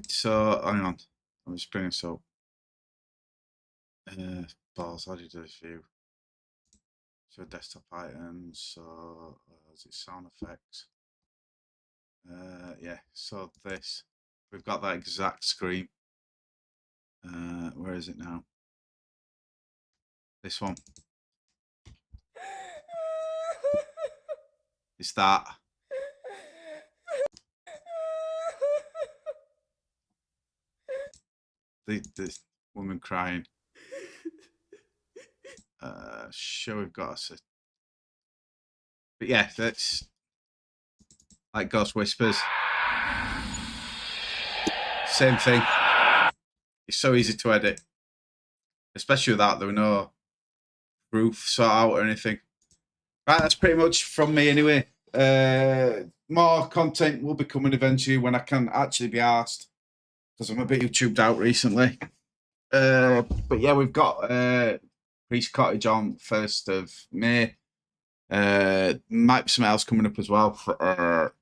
S1: So, hang on. I'm just bringing this up. Balls, how do you do this view? So, desktop items, so, is it sound effects? Yeah, so this. We've got that exact screen. Where is it now? This one. It's that. The woman crying. Sure, we've got us. But yeah, that's like Ghost Whispers. Same thing. It's so easy to edit, especially without there were no proof sort out or anything. Right, that's pretty much from me anyway. More content will be coming eventually when I can actually be asked, because I'm a bit YouTubed out recently. But yeah, we've got Priest Cottage on 1st of May. Might be something else coming up as well for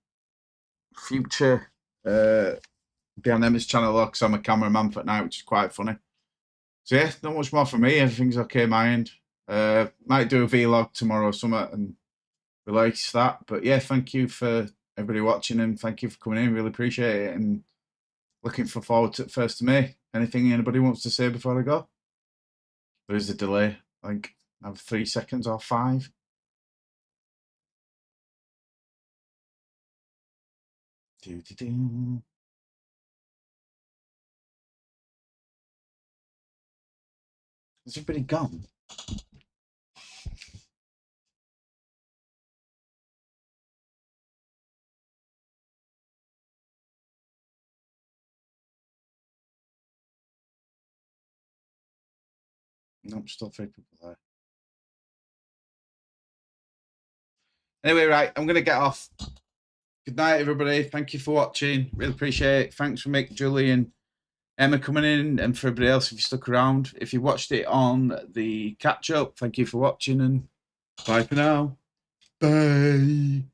S1: future. Be on Emma's channel because I'm a cameraman for now, which is quite funny. So yeah, not much more for me. Everything's okay my end. Might do a vlog tomorrow or something and release that. But yeah, thank you for everybody watching and thank you for coming in. Really appreciate it and looking forward to 1st of May. Anything anybody wants to say before I go? There is a delay. Like, I have 3 seconds or 5. Doo-doo-doo. Has everybody gone? Nope, still 3 people there. Anyway, right, I'm going to get off. Good night, everybody. Thank you for watching. Really appreciate it. Thanks for Mick, Julie, and Emma coming in, and for everybody else if you stuck around. If you watched it on the catch-up, thank you for watching, and bye for now. Bye.